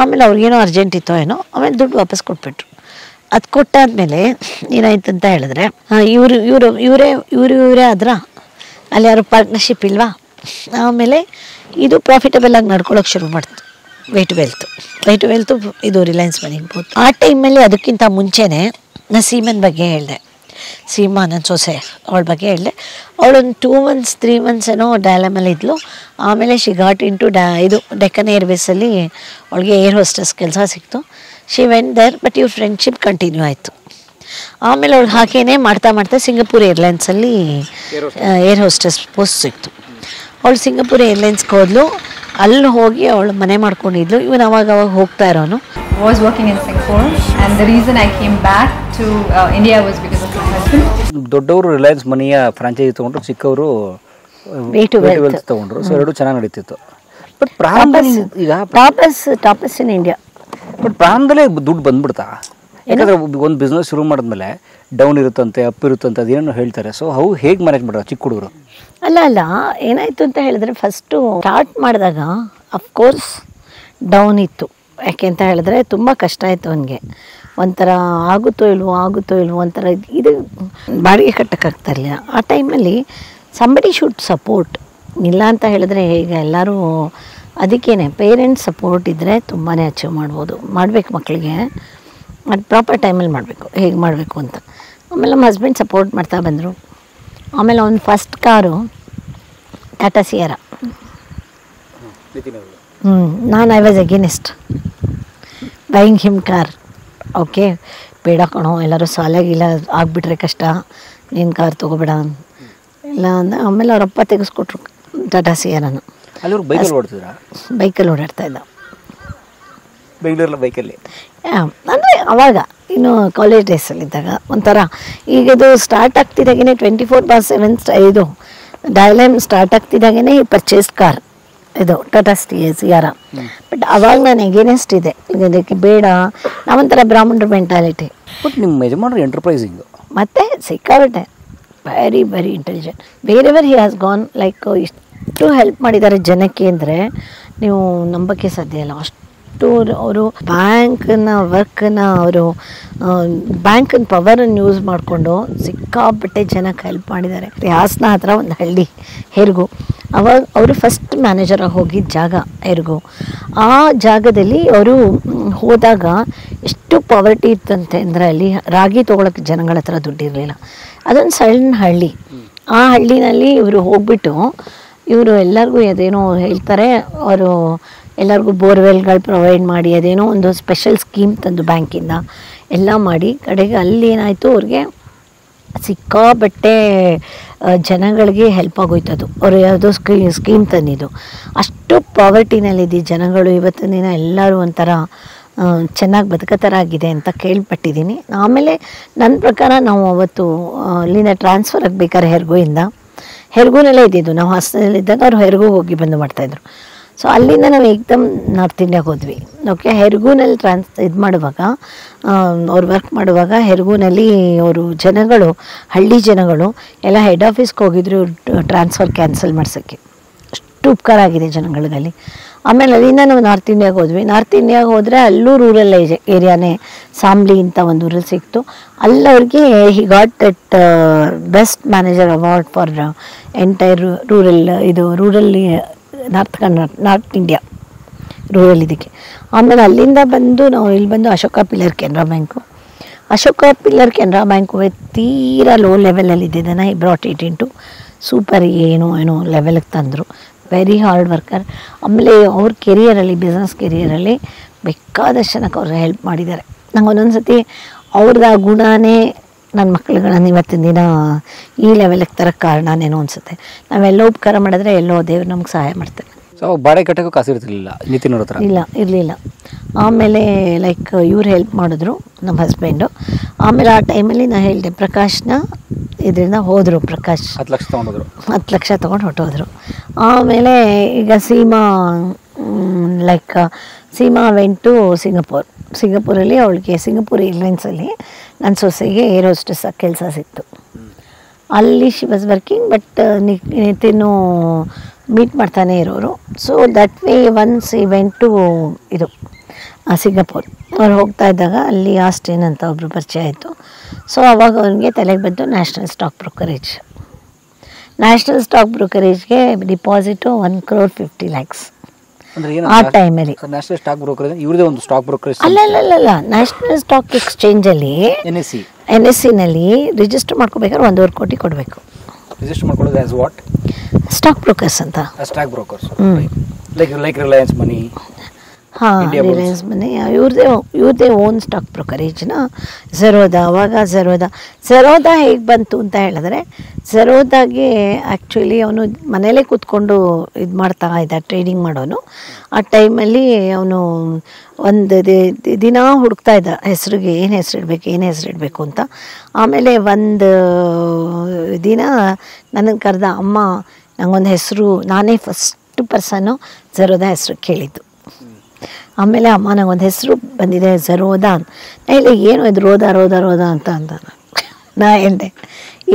ಆಮೇಲೆ ಅವ್ರಿಗೇನೋ ಅರ್ಜೆಂಟ್ ಇತ್ತೋ ಏನೋ, ಆಮೇಲೆ ದುಡ್ಡು ವಾಪಸ್ ಕೊಟ್ಬಿಟ್ರು. ಅದು ಕೊಟ್ಟಾದ್ಮೇಲೆ ಏನಾಯ್ತು ಅಂತ ಹೇಳಿದ್ರೆ, ಇವರೇ ಆದ್ರ ಅಲ್ಲಿ ಯಾರು ಪಾರ್ಟ್ನರ್ಶಿಪ್ ಇಲ್ವಾ. ಆಮೇಲೆ ಇದು ಪ್ರಾಫಿಟಬಲ್ ಆಗಿ ನಡ್ಕೊಳ್ಳೋಕೆ ಶುರು ಮಾಡ್ತು V12 ಇದು ರಿಲಯನ್ಸ್ ಮನಿಗೆ ಹೋಯ್ತು. ಆ ಟೈಮಲ್ಲಿ ಅದಕ್ಕಿಂತ ಮುಂಚೆನೇ ನಾನು ಸೀಮನ್ ಬಗ್ಗೆ ಹೇಳಿದೆ. ಸೀಮಾ ನನ್ನ ಸೊಸೆ ಅವಳ ಬಗ್ಗೆ ಹೇಳಿದೆ. ಅವಳೊಂದು 2 months 3 months ಏನೋ ಡೈಲಮಲ್ಲಿ ಇದ್ಲು. ಆಮೇಲೆ ಶಿ ಗಾಟ್ ಇಂಟು ಇದು ಡೆಕ್ಕನ್ ಏರ್ವೇಸಲ್ಲಿ ಅವಳಿಗೆ ಏರ್ ಹೋಸ್ಟೆಸ್ ಕೆಲಸ ಸಿಕ್ತು. ಶಿ ವೆಂಟ್ ದೇರ್, ಬಟ್ ಇವ್ರ ಫ್ರೆಂಡ್ಶಿಪ್ ಕಂಟಿನ್ಯೂ ಆಯಿತು. ಆಮೇಲೆ ಅವಳು ಹಾಗೇನೆ ಮಾಡ್ತಾ ಸಿಂಗಪೂರ್ ಏರ್ಲೈನ್ಸಲ್ಲಿ ಏರ್ ಹೋಸ್ಟೆಸ್ ಪೋಸ್ಟ್ ಸಿಕ್ತು. ಅವಳು ಸಿಂಗಪೂರ್ ಏರ್ಲೈನ್ಸ್ಗೆ ಹೋದ್ಲು. ಅಲ್ಲಿ ಹೋಗಿ ಅವಳು ಮನೆ ಮಾಡ್ಕೊಂಡಿದ್ಲು. ಇವನು ಅವಾಗ ಹೋಗ್ತಾ ಇರೋನು. Was working in Singapore, and the reason I came back to India was because of my husband. ದೊಡ್ಡವರು ರಿಲಯನ್ಸ್ ಮನಿಯ ಫ್ರಾಂಚೈಸಿ ತಗೊಂಡ್ರು, ಚಿಕ್ಕವರು V12 ತಗೊಂಡ್ರು. ಸೊ ಎರಡು ಚೆನ್ನಾಗಿ ನಡೀತಿತ್ತು. ಬಟ್ ಈಗ ಟಾಪಸ್ ಇನ್ ಇಂಡಿಯಾ. ಬಟ್ ಪ್ರಾರಂಭದಲ್ಲೇ ದುಡ್ಡು ಬಂದ್ಬಿಡ್ತಾ? ಯಾಕಂದ್ರೆ ಒಂದು ಬಿಸ್ನೆಸ್ ಶುರು ಮಾಡಿದ್ಮೇಲೆ ಡೌನ್ ಇರುತ್ತಂತೆ, ಅಪ್ ಇರುತ್ತಂತೆ, ಅದೇನೋ ಹೇಳ್ತಾರೆ. ಸೊ ಹೇಗೆ ಮ್ಯಾನೇಜ್ ಮಾಡೋದು ಚಿಕ್ಕ ಹುಡುಗರು? ಅಲ್ಲ ಏನಾಯಿತು ಅಂತ ಹೇಳಿದ್ರೆ, ಫಸ್ಟು ಸ್ಟಾರ್ಟ್ ಮಾಡಿದಾಗ ಅಫ್ಕೋರ್ಸ್ ಡೌನ್ ಇತ್ತು. ಯಾಕೆ ಅಂತ ಹೇಳಿದ್ರೆ ತುಂಬ ಕಷ್ಟ ಆಯಿತು ಅವನಿಗೆ. ಒಂಥರ ಆಗುತ್ತೋ ಇಲ್ವೋ ಒಂಥರ ಇದು ಬಾಡಿಗೆ ಕಟ್ಟೋಕ್ಕಾಗ್ತಾ ಇರಲಿಲ್ಲ. ಆ ಟೈಮಲ್ಲಿ ಸಂಬಡಿ ಶುಡ್ ಸಪೋರ್ಟ್. ಇಲ್ಲ ಅಂತ ಹೇಳಿದ್ರೆ ಈಗ ಎಲ್ಲರೂ ಅದಕ್ಕೇನೆ ಪೇರೆಂಟ್ಸ್ ಸಪೋರ್ಟ್ ಇದ್ದರೆ ತುಂಬಾ ಅಚೀವ್ ಮಾಡಬೇಕು ಮಕ್ಕಳಿಗೆ. ಅದು ಪ್ರಾಪರ್ ಟೈಮಲ್ಲಿ ಮಾಡಬೇಕು, ಹೇಗೆ ಮಾಡಬೇಕು ಅಂತ. ಆಮೇಲೆ ನಮ್ಮ ಹಸ್ಬೆಂಡ್ ಸಪೋರ್ಟ್ ಮಾಡ್ತಾ ಬಂದರು. ಆಮೇಲೆ ಅವ್ನು ಫಸ್ಟ್ ಕಾರು ಟಾಟಾ ಸಿಯಾರ. ನಾನು I was against buying him car. Okay, ಬೇಡ ಕಣೋ, ಎಲ್ಲರೂ ಸಾಲಾಗಿಲ್ಲ ಆಗಿಬಿಟ್ರೆ ಕಷ್ಟ, ನೀನು ಕಾರ್ ತೊಗೋಬೇಡ ಇಲ್ಲ ಅಂದ. ಆಮೇಲೆ ಅವರಪ್ಪ ತೆಗೆಸ್ಕೊಟ್ರು ಟಾಟಾ ಸಿಯಾರನ್ನು. ಬೈಕಲ್ಲಿ ಓಡಾಡ್ತಾ ಇದ್ದ ಬೈಕಲ್ಲಿ. ಅಂದರೆ ಅವಾಗ ಇನ್ನು ಕಾಲೇಜ್ ಡೇಸಲ್ಲಿದ್ದಾಗ ಒಂಥರ. ಈಗ ಇದು ಸ್ಟಾರ್ಟ್ ಆಗ್ತಿದ್ದಾಗೇ 24/7 ಇದು ಡೈಲಮ್ ಸ್ಟಾರ್ಟ್ ಆಗ್ತಿದ್ದಾಗೇ ಈ ಪರ್ಚೇಸ್ ಕಾರ್ ಇದು ಟಾಟಾ ಸಿಯಾರ. ಬಟ್ ಅವಾಗ ನಾನು ಎಗೇನೆಸ್ಟ್ ಇದೆ, ಇದಕ್ಕೆ ಬೇಡ. ನಾವೊಂಥರ ಬ್ರಾಹ್ಮಣರ ಮೆಂಟಾಲಿಟಿ. ಬಟ್ ನಿಮ್ಮ ಯಜಮಾನರು ಎಂಟರ್ಪ್ರೈಸಿಂಗು ಮತ್ತು ಸಿಕ್ಕಾಬಿಟ್ಟೆ ವೆರಿ ಇಂಟೆಲಿಜೆಂಟ್. ಬೇರೆಯವರು ಹಿ ಹ್ಯಾಸ್ ಗಾನ್ ಲೈಕ್ ಇಷ್ಟು ಹೆಲ್ಪ್ ಮಾಡಿದ್ದಾರೆ ಜನಕ್ಕೆ ಅಂದರೆ ನೀವು ನಂಬಕ್ಕೆ ಸಾಧ್ಯ ಇಲ್ಲ. ಅಷ್ಟು ಅವರು ಬ್ಯಾಂಕ್ನ ವರ್ಕನ್ನ ಅವರು ಬ್ಯಾಂಕಿನ ಪವರನ್ನು ಯೂಸ್ ಮಾಡಿಕೊಂಡು ಸಿಕ್ಕಾಪಟ್ಟೆ ಜನಕ್ಕೆ ಹೆಲ್ಪ್ ಮಾಡಿದ್ದಾರೆ. ಹಾಸನ ಹತ್ರ ಒಂದು ಹಳ್ಳಿ ಹೆರ್ಗು, ಅವಾಗ ಅವರು ಫಸ್ಟ್ ಮ್ಯಾನೇಜರಾಗಿ ಹೋಗಿದ್ದ ಜಾಗ ಹೆರ್ಗು. ಆ ಜಾಗದಲ್ಲಿ ಅವರು ಹೋದಾಗ ಎಷ್ಟು ಪಾವರ್ಟಿ ಇತ್ತಂತೆ ಅಂದರೆ ಅಲ್ಲಿ ರಾಗಿ ತೊಗೊಳಕ್ಕೆ ಜನಗಳ ಹತ್ರ ದುಡ್ಡಿರಲಿಲ್ಲ. ಅದೊಂದು ಸಣ್ಣ ಹಳ್ಳಿ. ಆ ಹಳ್ಳಿನಲ್ಲಿ ಇವರು ಹೋಗ್ಬಿಟ್ಟು ಇವರು ಎಲ್ಲರಿಗೂ ಅದೇನೋ ಹೇಳ್ತಾರೆ, ಅವರು ಎಲ್ಲರಿಗೂ ಬೋರ್ವೆಲ್ಗಳು ಪ್ರೊವೈಡ್ ಮಾಡಿ ಅದೇನೋ ಒಂದು ಸ್ಪೆಷಲ್ ಸ್ಕೀಮ್ ತಂದು ಬ್ಯಾಂಕಿಂದ ಎಲ್ಲ ಮಾಡಿ ಕಡೆಗೆ ಅಲ್ಲಿ ಏನಾಯಿತು, ಅವ್ರಿಗೆ ಸಿಕ್ಕಾಬಟ್ಟೆ ಜನಗಳಿಗೆ ಹೆಲ್ಪ್ ಆಗೋಯ್ತದು. ಅವರು ಯಾವುದೋ ಸ್ಕೀಮ್ ತಂದಿದ್ದು. ಅಷ್ಟು ಪಾವರ್ಟಿನಲ್ಲಿದ್ದು ಜನಗಳು ಇವತ್ತಿನ ದಿನ ಎಲ್ಲರೂ ಒಂಥರ ಚೆನ್ನಾಗಿ ಬದುಕೋ ಥರ ಆಗಿದೆ ಅಂತ ಕೇಳ್ಪಟ್ಟಿದ್ದೀನಿ. ಆಮೇಲೆ ನನ್ನ ಪ್ರಕಾರ ನಾವು ಅವತ್ತು ಅಲ್ಲಿಂದ ಟ್ರಾನ್ಸ್ಫರ್ ಆಗಬೇಕಾದ್ರೆ ಹೆರ್ಗೂನಲ್ಲೇ ಇದ್ದಿದ್ದು. ನಾವು ಹಾಸ್ಟೆಲಲ್ಲಿದ್ದಾಗ ಅವ್ರು ಹೆರ್ಗೂ ಹೋಗಿ ಬಂದು ಮಾಡ್ತಾಯಿದ್ರು. ಸೊ ಅಲ್ಲಿಂದ ನಾವು ಏಕ್ದಮ್ ನಾರ್ತ್ ಇಂಡಿಯಾಗೆ ಹೋದ್ವಿ. ಓಕೆ, ಹೆರ್ಗೂನಲ್ಲಿ ಮಾಡುವಾಗ ಅವ್ರು ವರ್ಕ್ ಮಾಡುವಾಗ ಹೆರ್ಗೂನಲ್ಲಿ ಅವರು ಹಳ್ಳಿ ಜನಗಳು ಎಲ್ಲ ಹೆಡ್ ಆಫೀಸ್ಗೆ ಹೋಗಿದ್ರು ಟ್ರಾನ್ಸ್ಫರ್ ಕ್ಯಾನ್ಸಲ್ ಮಾಡ್ಸೋಕ್ಕೆ. ಅಷ್ಟು ಉಪಕಾರ ಆಗಿದೆ ಜನಗಳಿಗಲ್ಲಿ. ಆಮೇಲೆ ಅಲ್ಲಿಂದ ನಾವು ನಾರ್ತ್ ಇಂಡಿಯಾಗೆ ಹೋದ್ವಿ. ನಾರ್ತ್ ಇಂಡಿಯಾಗೆ ಹೋದರೆ ಅಲ್ಲೂ ರೂರಲ್ ಏರಿಯಾನೇ, ಸಾಮ್ಲಿ ಅಂತ ಒಂದು ಊರಲ್ಲಿ ಸಿಕ್ತು. ಅಲ್ಲವ್ರಿಗೆ he got that best manager award for entire rural north India rural ಇದಕ್ಕೆ. ಆಮೇಲೆ ಅಲ್ಲಿಂದ ಬಂದು ನಾವು ಇಲ್ಲಿ ಬಂದು ಅಶೋಕ ಪಿಲ್ಲರ್ ಕೆನರಾ ಬ್ಯಾಂಕು ತೀರಾ ಲೋ ಲೆವೆಲಲ್ಲಿ ಇದ್ದಿದ್ದನ್ನು ಈ ಬ್ರಾಟ್ ಇಟ್ ಇಂಟು ಸೂಪರ್ ಏನೋ ಲೆವೆಲ್ಗೆ ತಂದರು. Very hard worker. ಆಮೇಲೆ ಅವ್ರ ಬಿಸ್ನೆಸ್ ಕೆರಿಯರಲ್ಲಿ ಬೇಕಾದಷ್ಟು ಜನಕ್ಕೆ ಅವ್ರು ಹೆಲ್ಪ್ ಮಾಡಿದ್ದಾರೆ. ನಂಗೆ ಒಂದೊಂದು ಸತಿ ಅವ್ರದ್ದು ಆ ಗುಣನೇ ನನ್ನ ಮಕ್ಕಳುಗಳನ್ನ ಇವತ್ತಿನ ದಿನ ಈ ಲೆವೆಲ್ಗೆ ತರಕ್ಕೆ ಕಾರಣನೇನೋ ಅನಿಸುತ್ತೆ. ನಾವೆಲ್ಲೋ ಉಪಕಾರ ಮಾಡಿದ್ರೆ ಎಲ್ಲೋ ದೇವ್ರು ನಮ್ಗೆ ಸಹಾಯ ಮಾಡ್ತಾರೆ. ಸೊ ಬಾಡಿಗೆ ಕಟ್ಟೋಕ್ಕೂ ಕಾಸು ಇರ್ತಿರ್ಲಿಲ್ಲ ನಿತಿನ್ ಅವ್ರ ಹತ್ರ? ಇರಲಿಲ್ಲ. ಆಮೇಲೆ ಲೈಕ್ ಇವ್ರು ಹೆಲ್ಪ್ ಮಾಡಿದ್ರು ನಮ್ಮ ಹಸ್ಬೆಂಡು. ಆಮೇಲೆ ಆ ಟೈಮಲ್ಲಿ ನಾನು ಹೇಳಿದೆ ಪ್ರಕಾಶ್ನ ಇದರಿಂದ ಹೋದರು. ಪ್ರಕಾಶ್ 10 ಲಕ್ಷ ತೊಗೊಂಡೋದ್ರು. 10 ಲಕ್ಷ ತೊಗೊಂಡು ಹೊಟ್ಟೋದ್ರು. ಆಮೇಲೆ ಈಗ ಸೀಮಾ ವೆಂಟು ಸಿಂಗಪೂರಲ್ಲಿ ಅವಳಿಗೆ ಸಿಂಗಪೂರ್ ಏರ್ಲೈನ್ಸಲ್ಲಿ ನನ್ನ ಸೊಸೆಗೆ ಏರ್ ಹೋಸ್ಟೆಸ್ ಕೆಲಸ ಸಿಕ್ತು. ಅಲ್ಲಿ ಶಿ ವಾಸ್ ವರ್ಕಿಂಗ್. ಬಟ್ ನಿತಿನ್ನು ಮೀಟ್ ಮಾಡ್ತಾನೆ ಇರೋರು. So that way once event ಇದು ಸಿಂಗಪೂರ್ ಅವ್ರು ಹೋಗ್ತಾ ಇದ್ದಾಗ ಅಲ್ಲಿ ಆಸ್ಟಿನ್ ಅಂತ ಒಬ್ಬರು ಪರಿಚಯ ಆಯಿತು. ಸೊ ಅವಾಗ ಅವ್ರಿಗೆ ತಲೆಗೆ ಬಂತು ನ್ಯಾಷನಲ್ ಸ್ಟಾಕ್ ಬ್ರೋಕರೇಜ್ಗೆ ಡಿಪಾಸಿಟು 1,50,00,000 ಆ ಟೈಮಲ್ಲಿ. ನ್ಯಾಷನಲ್ ಸ್ಟಾಕ್ ಬ್ರೋಕರೇಜ್ ಇವ್ರದೇ ಒಂದು ಸ್ಟಾಕ್ ಬ್ರೋಕರೇಜ್ ಅಲ್ಲ ನ್ಯಾಷನಲ್ ಸ್ಟಾಕ್ ಎಕ್ಸ್ಚೇಂಜಲ್ಲಿ NSE-ನಲ್ಲಿ ರಿಜಿಸ್ಟರ್ ಮಾಡ್ಕೋಬೇಕಾದ್ರೆ 1.5 ಕೋಟಿ ಕೊಡಬೇಕು. ರಿಜಿಸ್ಟರ್ ಮಾಡ್ಕೊಳ್ಳೋದು ಆಸ್ ವಾಟ್? ಸ್ಟಾಕ್ ಬ್ರೋಕರ್ಸ್ ಅಂತ. ಸ್ಟಾಕ್ ಬ್ರೋಕರ್ಸ್ ಲೈಕ್ ರಿಲಯನ್ಸ್ ಮನಿ. ರಿಲಯನ್ಸ್ ಮನಿ ಇವ್ರದೇ ಓನ್ ಸ್ಟಾಕ್ ಬ್ರೋಕರೇಜ್ನ ಝೆರೋದಾ ಹೇಗೆ ಬಂತು ಅಂತ ಹೇಳಿದ್ರೆ, ಝೆರೋದಾಗೆ ಆ್ಯಕ್ಚುಲಿ ಅವನು ಮನೇಲೇ ಕೂತ್ಕೊಂಡು ಇದು ಮಾಡ್ತಾ ಇದ್ದ, ಟ್ರೇಡಿಂಗ್ ಮಾಡೋನು. ಆ ಟೈಮಲ್ಲಿ ಅವನು ಒಂದು ದಿನ ಹುಡುಕ್ತಾ ಇದ್ದ ಹೆಸರಿಗೆ ಏನು ಹೆಸರಿಡಬೇಕು ಅಂತ. ಆಮೇಲೆ ಒಂದು ದಿನ ನನಗೆ ಕರೆದ, ಅಮ್ಮ ನನಗೊಂದು ಹೆಸರು, ನಾನೇ ಫಸ್ಟ್ ಪರ್ಸನ್ನು ಝೆರೋದಾ ಹೆಸರು ಕೇಳಿದ್ದು. ಆಮೇಲೆ ಅಮ್ಮ ನಂಗೊಂದು ಹೆಸರು ಬಂದಿದೆ ಝೆರೋದಾ ಅಂತ. ಇಲ್ಲ ಏನು ಇದು ರೋದಾ ಅಂತ ನಾ ಹೇಳಿದೆ,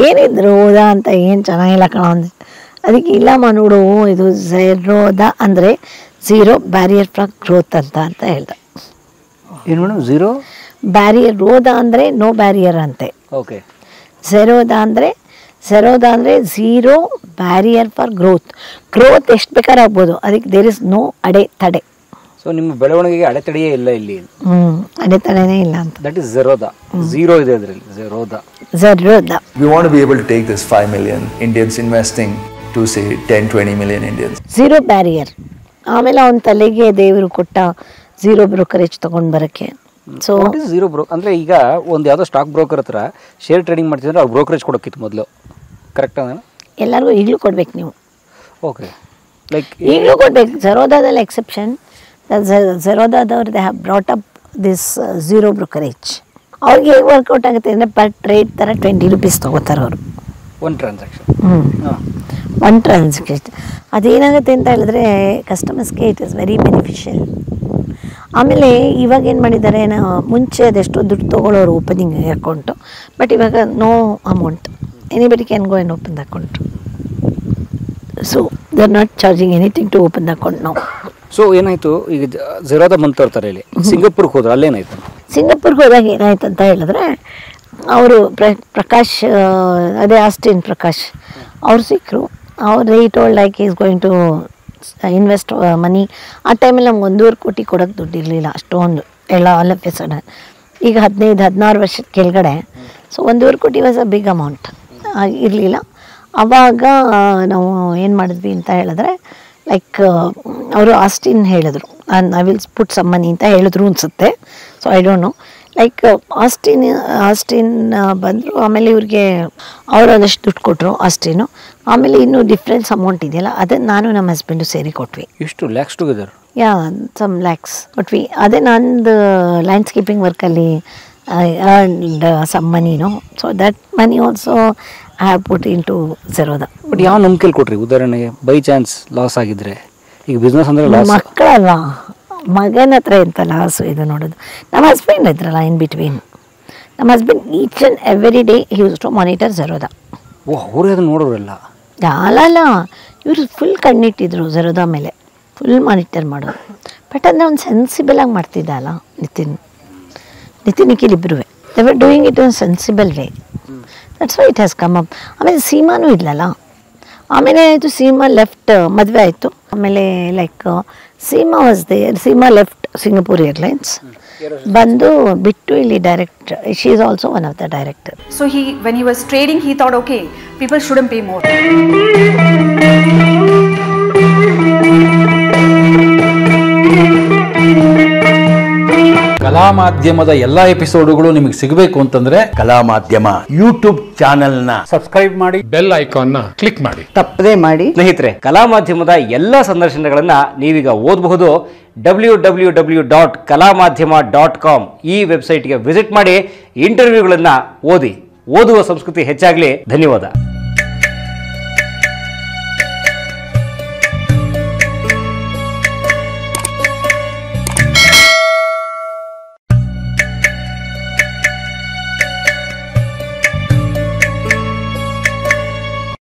ಏನಿದು ರೋದಾ ಅಂತ ಏನು ಚೆನ್ನಾಗಿಲ್ಲ ಕಣೋ ಅಂದೆ. ಅದಕ್ಕೆ ಇಲ್ಲಮ್ಮ ನೋಡು, ಇದು ಝೆರೋದಾ ಅಂದರೆ ಝೀರೋ ಬ್ಯಾರಿಯರ್ ಫಾರ್ ಗ್ರೋತ್ ಅಂತ ಹೇಳ್ದೆ. ಏನು ಮೇಡಮ್? Zero barrier. ರೋದಾ ಅಂದರೆ ನೋ ಬ್ಯಾರಿಯರ್ ಅಂತೆ. ಓಕೆ. ಝೆರೋದಾ ಅಂದರೆ ಝೀರೋ ಬ್ಯಾರಿಯರ್ ಫಾರ್ ಗ್ರೋತ್ ಎಷ್ಟು ಬೇಕಾದ್ರೆ ಆಗ್ಬೋದು. ಅದಕ್ಕೆ ದೇರ್ ಇಸ್ ನೋ ಅಡೆತಡೆ. ಸೊ ನಿಮ್ಮ ಬೆಳವಣಿಗೆಗೆ ಅಡೆತಡೆಯೇ ಇಲ್ಲ ಇಲ್ಲಿ. ಅಡೆತಡೆನೇ ಇಲ್ಲ ಅಂತ. That is ಝೆರೋದಾ. ಝೀರೋ ಇದೆ ಅದರಲ್ಲಿ. ಝೆರೋದಾ. We want to be able to take this 5 million Indians investing to say 10-20 million Indians. Zero barrier. ಆಮೇಲೆ ಅವನ ತಲೆಗೆ ದೇವರು ಕೊಟ್ಟ ಝೀರೋ ಬ್ರೋಕರೇಜ್ ತಗೊಂಡು ಬರೋಕ್ಕೆ. ಸೊ ವಾಟ್ ಇಸ್ ಝೀರೋ ಅಂದ್ರೆ ಈಗ ಒಂದು ಯಾವುದೋ ಸ್ಟಾಕ್ ಬ್ರೋಕರ್ ಹತ್ರ ಶೇರ್ ಟ್ರೇಡಿಂಗ್ ಮಾಡ್ತಿದ್ರೆ ಅವ್ರು ಬ್ರೋಕರೇಜ್ ಕೊಡೋಕ್ಕಿತ್ತು ಮೊದಲು, ಕರೆಕ್ಟ್? ಎಲ್ಲರಿಗೂ ಈಗಲೂ ಕೊಡ್ಬೇಕು ನೀವು. ಓಕೆ. ಲೈಕ್ ಈಗಲೂ ಕೊಡ್ಬೇಕು. ಝೆರೋದಾದಲ್ಲಿ ಎಕ್ಸೆಪ್ಷನ್. ಝೆರೋದಾದವ್ರು they have brought up this zero brokerage. ಅವ್ರಿಗೆ ಹೇಗೆ ವರ್ಕೌಟ್ ಆಗುತ್ತೆ ಅಂದರೆ ಪರ್ ಟ್ರೇಡ್ ಥರ 20 ರೂಪೀಸ್ ತೊಗೋತಾರೆ ಅವರು. One transaction. ಅದೇನಾಗುತ್ತೆ ಅಂತ ಹೇಳಿದ್ರೆ ಕಸ್ಟಮರ್ಸ್ಗೆ ಇಟ್ ಇಸ್ ವೆರಿ ಬೆನಿಫಿಷಿಯಲ್. ಆಮೇಲೆ ಇವಾಗ ಏನು ಮಾಡಿದ್ದಾರೆ, ಮುಂಚೆ ಅದೆಷ್ಟೋ ದುಡ್ಡು ತೊಗೊಳ್ಳೋರು ಓಪನಿಂಗ್ ಅಕೌಂಟು. ಬಟ್ ಇವಾಗ no amount, anybody can go and open the account. So they are not charging anything to open the account now. So ಏನಾಯಿತು, ಈಗ ಝೆರೋದಾ ಬಂತು ತರ್ತಾರೆ ಇಲ್ಲಿ. ಸಿಂಗಪುರ್ಗೆ ಹೋದ್ರೆ ಅಲ್ಲೇನಾಯ್ತು? ಸಿಂಗಪುರ್ಗೆ ಹೋದಾಗ ಏನಾಯ್ತು ಅಂತ ಹೇಳಿದ್ರೆ, ಅವರು ಪ್ರಕಾಶ್, ಅದೇ ಆಸ್ಟಿನ್ ಪ್ರಕಾಶ್ ಅವ್ರು ಸಿಕ್ಕರು. ಅವ್ರು told like is going to invest money. ಆ ಟೈಮಲ್ಲಿ ನಮ್ಗೆ 1.5 ಕೋಟಿ ಕೊಡೋಕ್ಕೆ ದುಡ್ಡು ಇರಲಿಲ್ಲ ಅಷ್ಟೊಂದು ಎಲ್ಲ ಆಲ್ ಆಫ್ ಎ ಸಡನ್. ಈಗ 15-16 ವರ್ಷದ ಕೆಳಗಡೆ. ಸೊ 1.5 ಕೋಟಿ ವಾಸ್ ಅ ಬಿಗ್ ಅಮೌಂಟ್ ಇರಲಿಲ್ಲ. ಆವಾಗ ನಾವು ಏನು ಮಾಡಿದ್ವಿ ಅಂತ ಹೇಳಿದ್ರೆ, ಲೈಕ್ ಅವರು ಆಸ್ಟಿನ್ ಹೇಳಿದ್ರು, I will put some money ಅಂತ ಹೇಳಿದ್ರು ಅನಿಸುತ್ತೆ. So I don't know. Like Austin ಬಂದರು. ಆಮೇಲೆ ಇವ್ರಿಗೆ ಅವರು ಒಂದಷ್ಟು ದುಡ್ಡು ಕೊಟ್ಟರು ಆಸ್ಟಿನು. ಆಮೇಲೆ ಇನ್ನೂ ಡಿಫ್ರೆನ್ಸ್ ಅಮೌಂಟ್ ಇದೆಯಲ್ಲ ಅದನ್ನು ನಾನು ನಮ್ಮ ಹಸ್ಬೆಂಡು ಸೇರಿ ಕೊಟ್ವಿ. ಎಷ್ಟು lakhs together? Yeah, some lakhs ಕೊಟ್ವಿ. ಅದೇ ನಂದು ಲ್ಯಾಂಡ್ಸ್ಕೇಪಿಂಗ್ ವರ್ಕಲ್ಲಿ ಅರ್ನ್ಡ್ ಸಮ್ ಮನಿನೋ. So that money also I have put in to Zerodha. But ಯಾವ ನಂಬಿಕೆಯಲ್ಲಿ ಕೊಟ್ರಿ? ಉದಾಹರಣೆಗೆ ಬೈ ಚಾನ್ಸ್ ಲಾಸ್ ಆಗಿದ್ರೆ, ಈಗ ಬಿಸ್ನೆಸ್ ಅಂದರೆ ಲಾಸ್. ಮಕ್ಕಳಲ್ಲ, ಮಗನ ಹತ್ರ ಎಂತ ಲಾಸು ಇದು ನೋಡೋದು. ನಮ್ಮ ಹಸ್ಬೆಂಡ್ ಇದ್ರಲ್ಲ ಇನ್ ಬಿಟ್ವೀನ್, ನಮ್ಮ husband each and every day he use to monitor Zerodha. Oh, ಅವರೇ ಅದನ್ನು ನೋಡೋರೆಲ್ಲ? ಅಲ್ಲ, ಇವರು ಫುಲ್ ಕಣ್ಣಿಟ್ಟಿದ್ರು ಝೆರೋದಾ ಮೇಲೆ, ಫುಲ್ ಮಾನಿಟರ್ ಮಾಡೋದು. ಬಟ್ ಅಂದರೆ ಅವ್ನು ಸೆನ್ಸಿಬಲ್ ಆಗಿ ಮಾಡ್ತಿದ್ದ ಅಲ್ಲ ನಿತಿನ್ ನಿಖಿಲ್ ಇಬ್ಬರು. They were doing it in sensible way. That's why it has come up. ಆಮೇಲೆ ಸೀಮಾನೂ ಇದ್ಲಲ್ಲ. ಆಮೇಲೆ ಆಯಿತು, ಸೀಮಾ ಲೆಫ್ಟ್, ಮದುವೆ ಆಯಿತು. ಆಮೇಲೆ like Seema was there. Seema left Singapore Airlines, ಬಂದು ಬಿಟ್ಟು ಇಲ್ಲಿ direct. She is also one of the director. So when he was trading, he thought, okay, people shouldn't pay more. ಕಲಾ ಮಾಧ್ಯಮದ ಎಲ್ಲಾ ಎಪಿಸೋಡುಗಳು ನಿಮಗೆ ಸಿಗಬೇಕು ಅಂತಂದ್ರೆ ಕಲಾ ಮಾಧ್ಯಮ ಯೂಟ್ಯೂಬ್ ಚಾನೆಲ್ನ ಸಬ್ಸ್ಕ್ರೈಬ್ ಮಾಡಿ, ಬೆಲ್ ಐಕಾನ್ನ ಕ್ಲಿಕ್ ಮಾಡಿ, ತಪ್ಪದೇ ಮಾಡಿ. ಸ್ನೇಹಿತರೆ, ಕಲಾ ಮಾಧ್ಯಮದ ಎಲ್ಲ ಸಂದರ್ಶನಗಳನ್ನ ನೀವೀಗ ಓದಬಹುದು. www.kalamadhyama.com ಈ ವೆಬ್ಸೈಟ್ಗೆ ವಿಸಿಟ್ ಮಾಡಿ, ಇಂಟರ್ವ್ಯೂಗಳನ್ನ ಓದಿ. ಓದುವ ಸಂಸ್ಕೃತಿ ಹೆಚ್ಚಾಗಲಿ. ಧನ್ಯವಾದ.